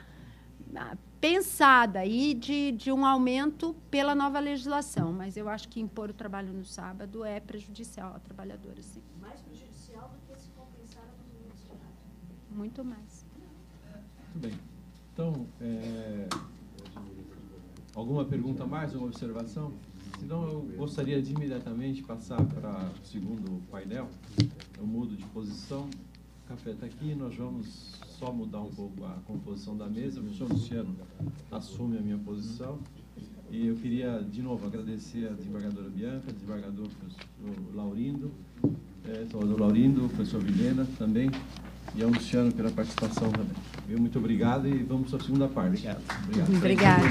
Speaker 4: pensada e de um aumento pela nova legislação. Mas eu acho que impor o trabalho no sábado é prejudicial ao trabalhador, sim.
Speaker 10: Mais prejudicial do que se compensar nos momentos de horário.
Speaker 4: Muito mais.
Speaker 1: Muito bem. Então, alguma pergunta a mais, uma observação? Senão, eu gostaria de imediatamente passar para o segundo painel. Eu mudo de posição. O café está aqui, nós vamos só mudar um pouco a composição da mesa. O senhor Luciano assume a minha posição. E eu queria, de novo, agradecer a desembargadora Bianca, desembargador professor Laurindo, Salvador Laurindo, professor Vilhena também, e ao Luciano pela participação também. Muito obrigado e vamos para a segunda parte.
Speaker 4: Obrigado. Obrigada.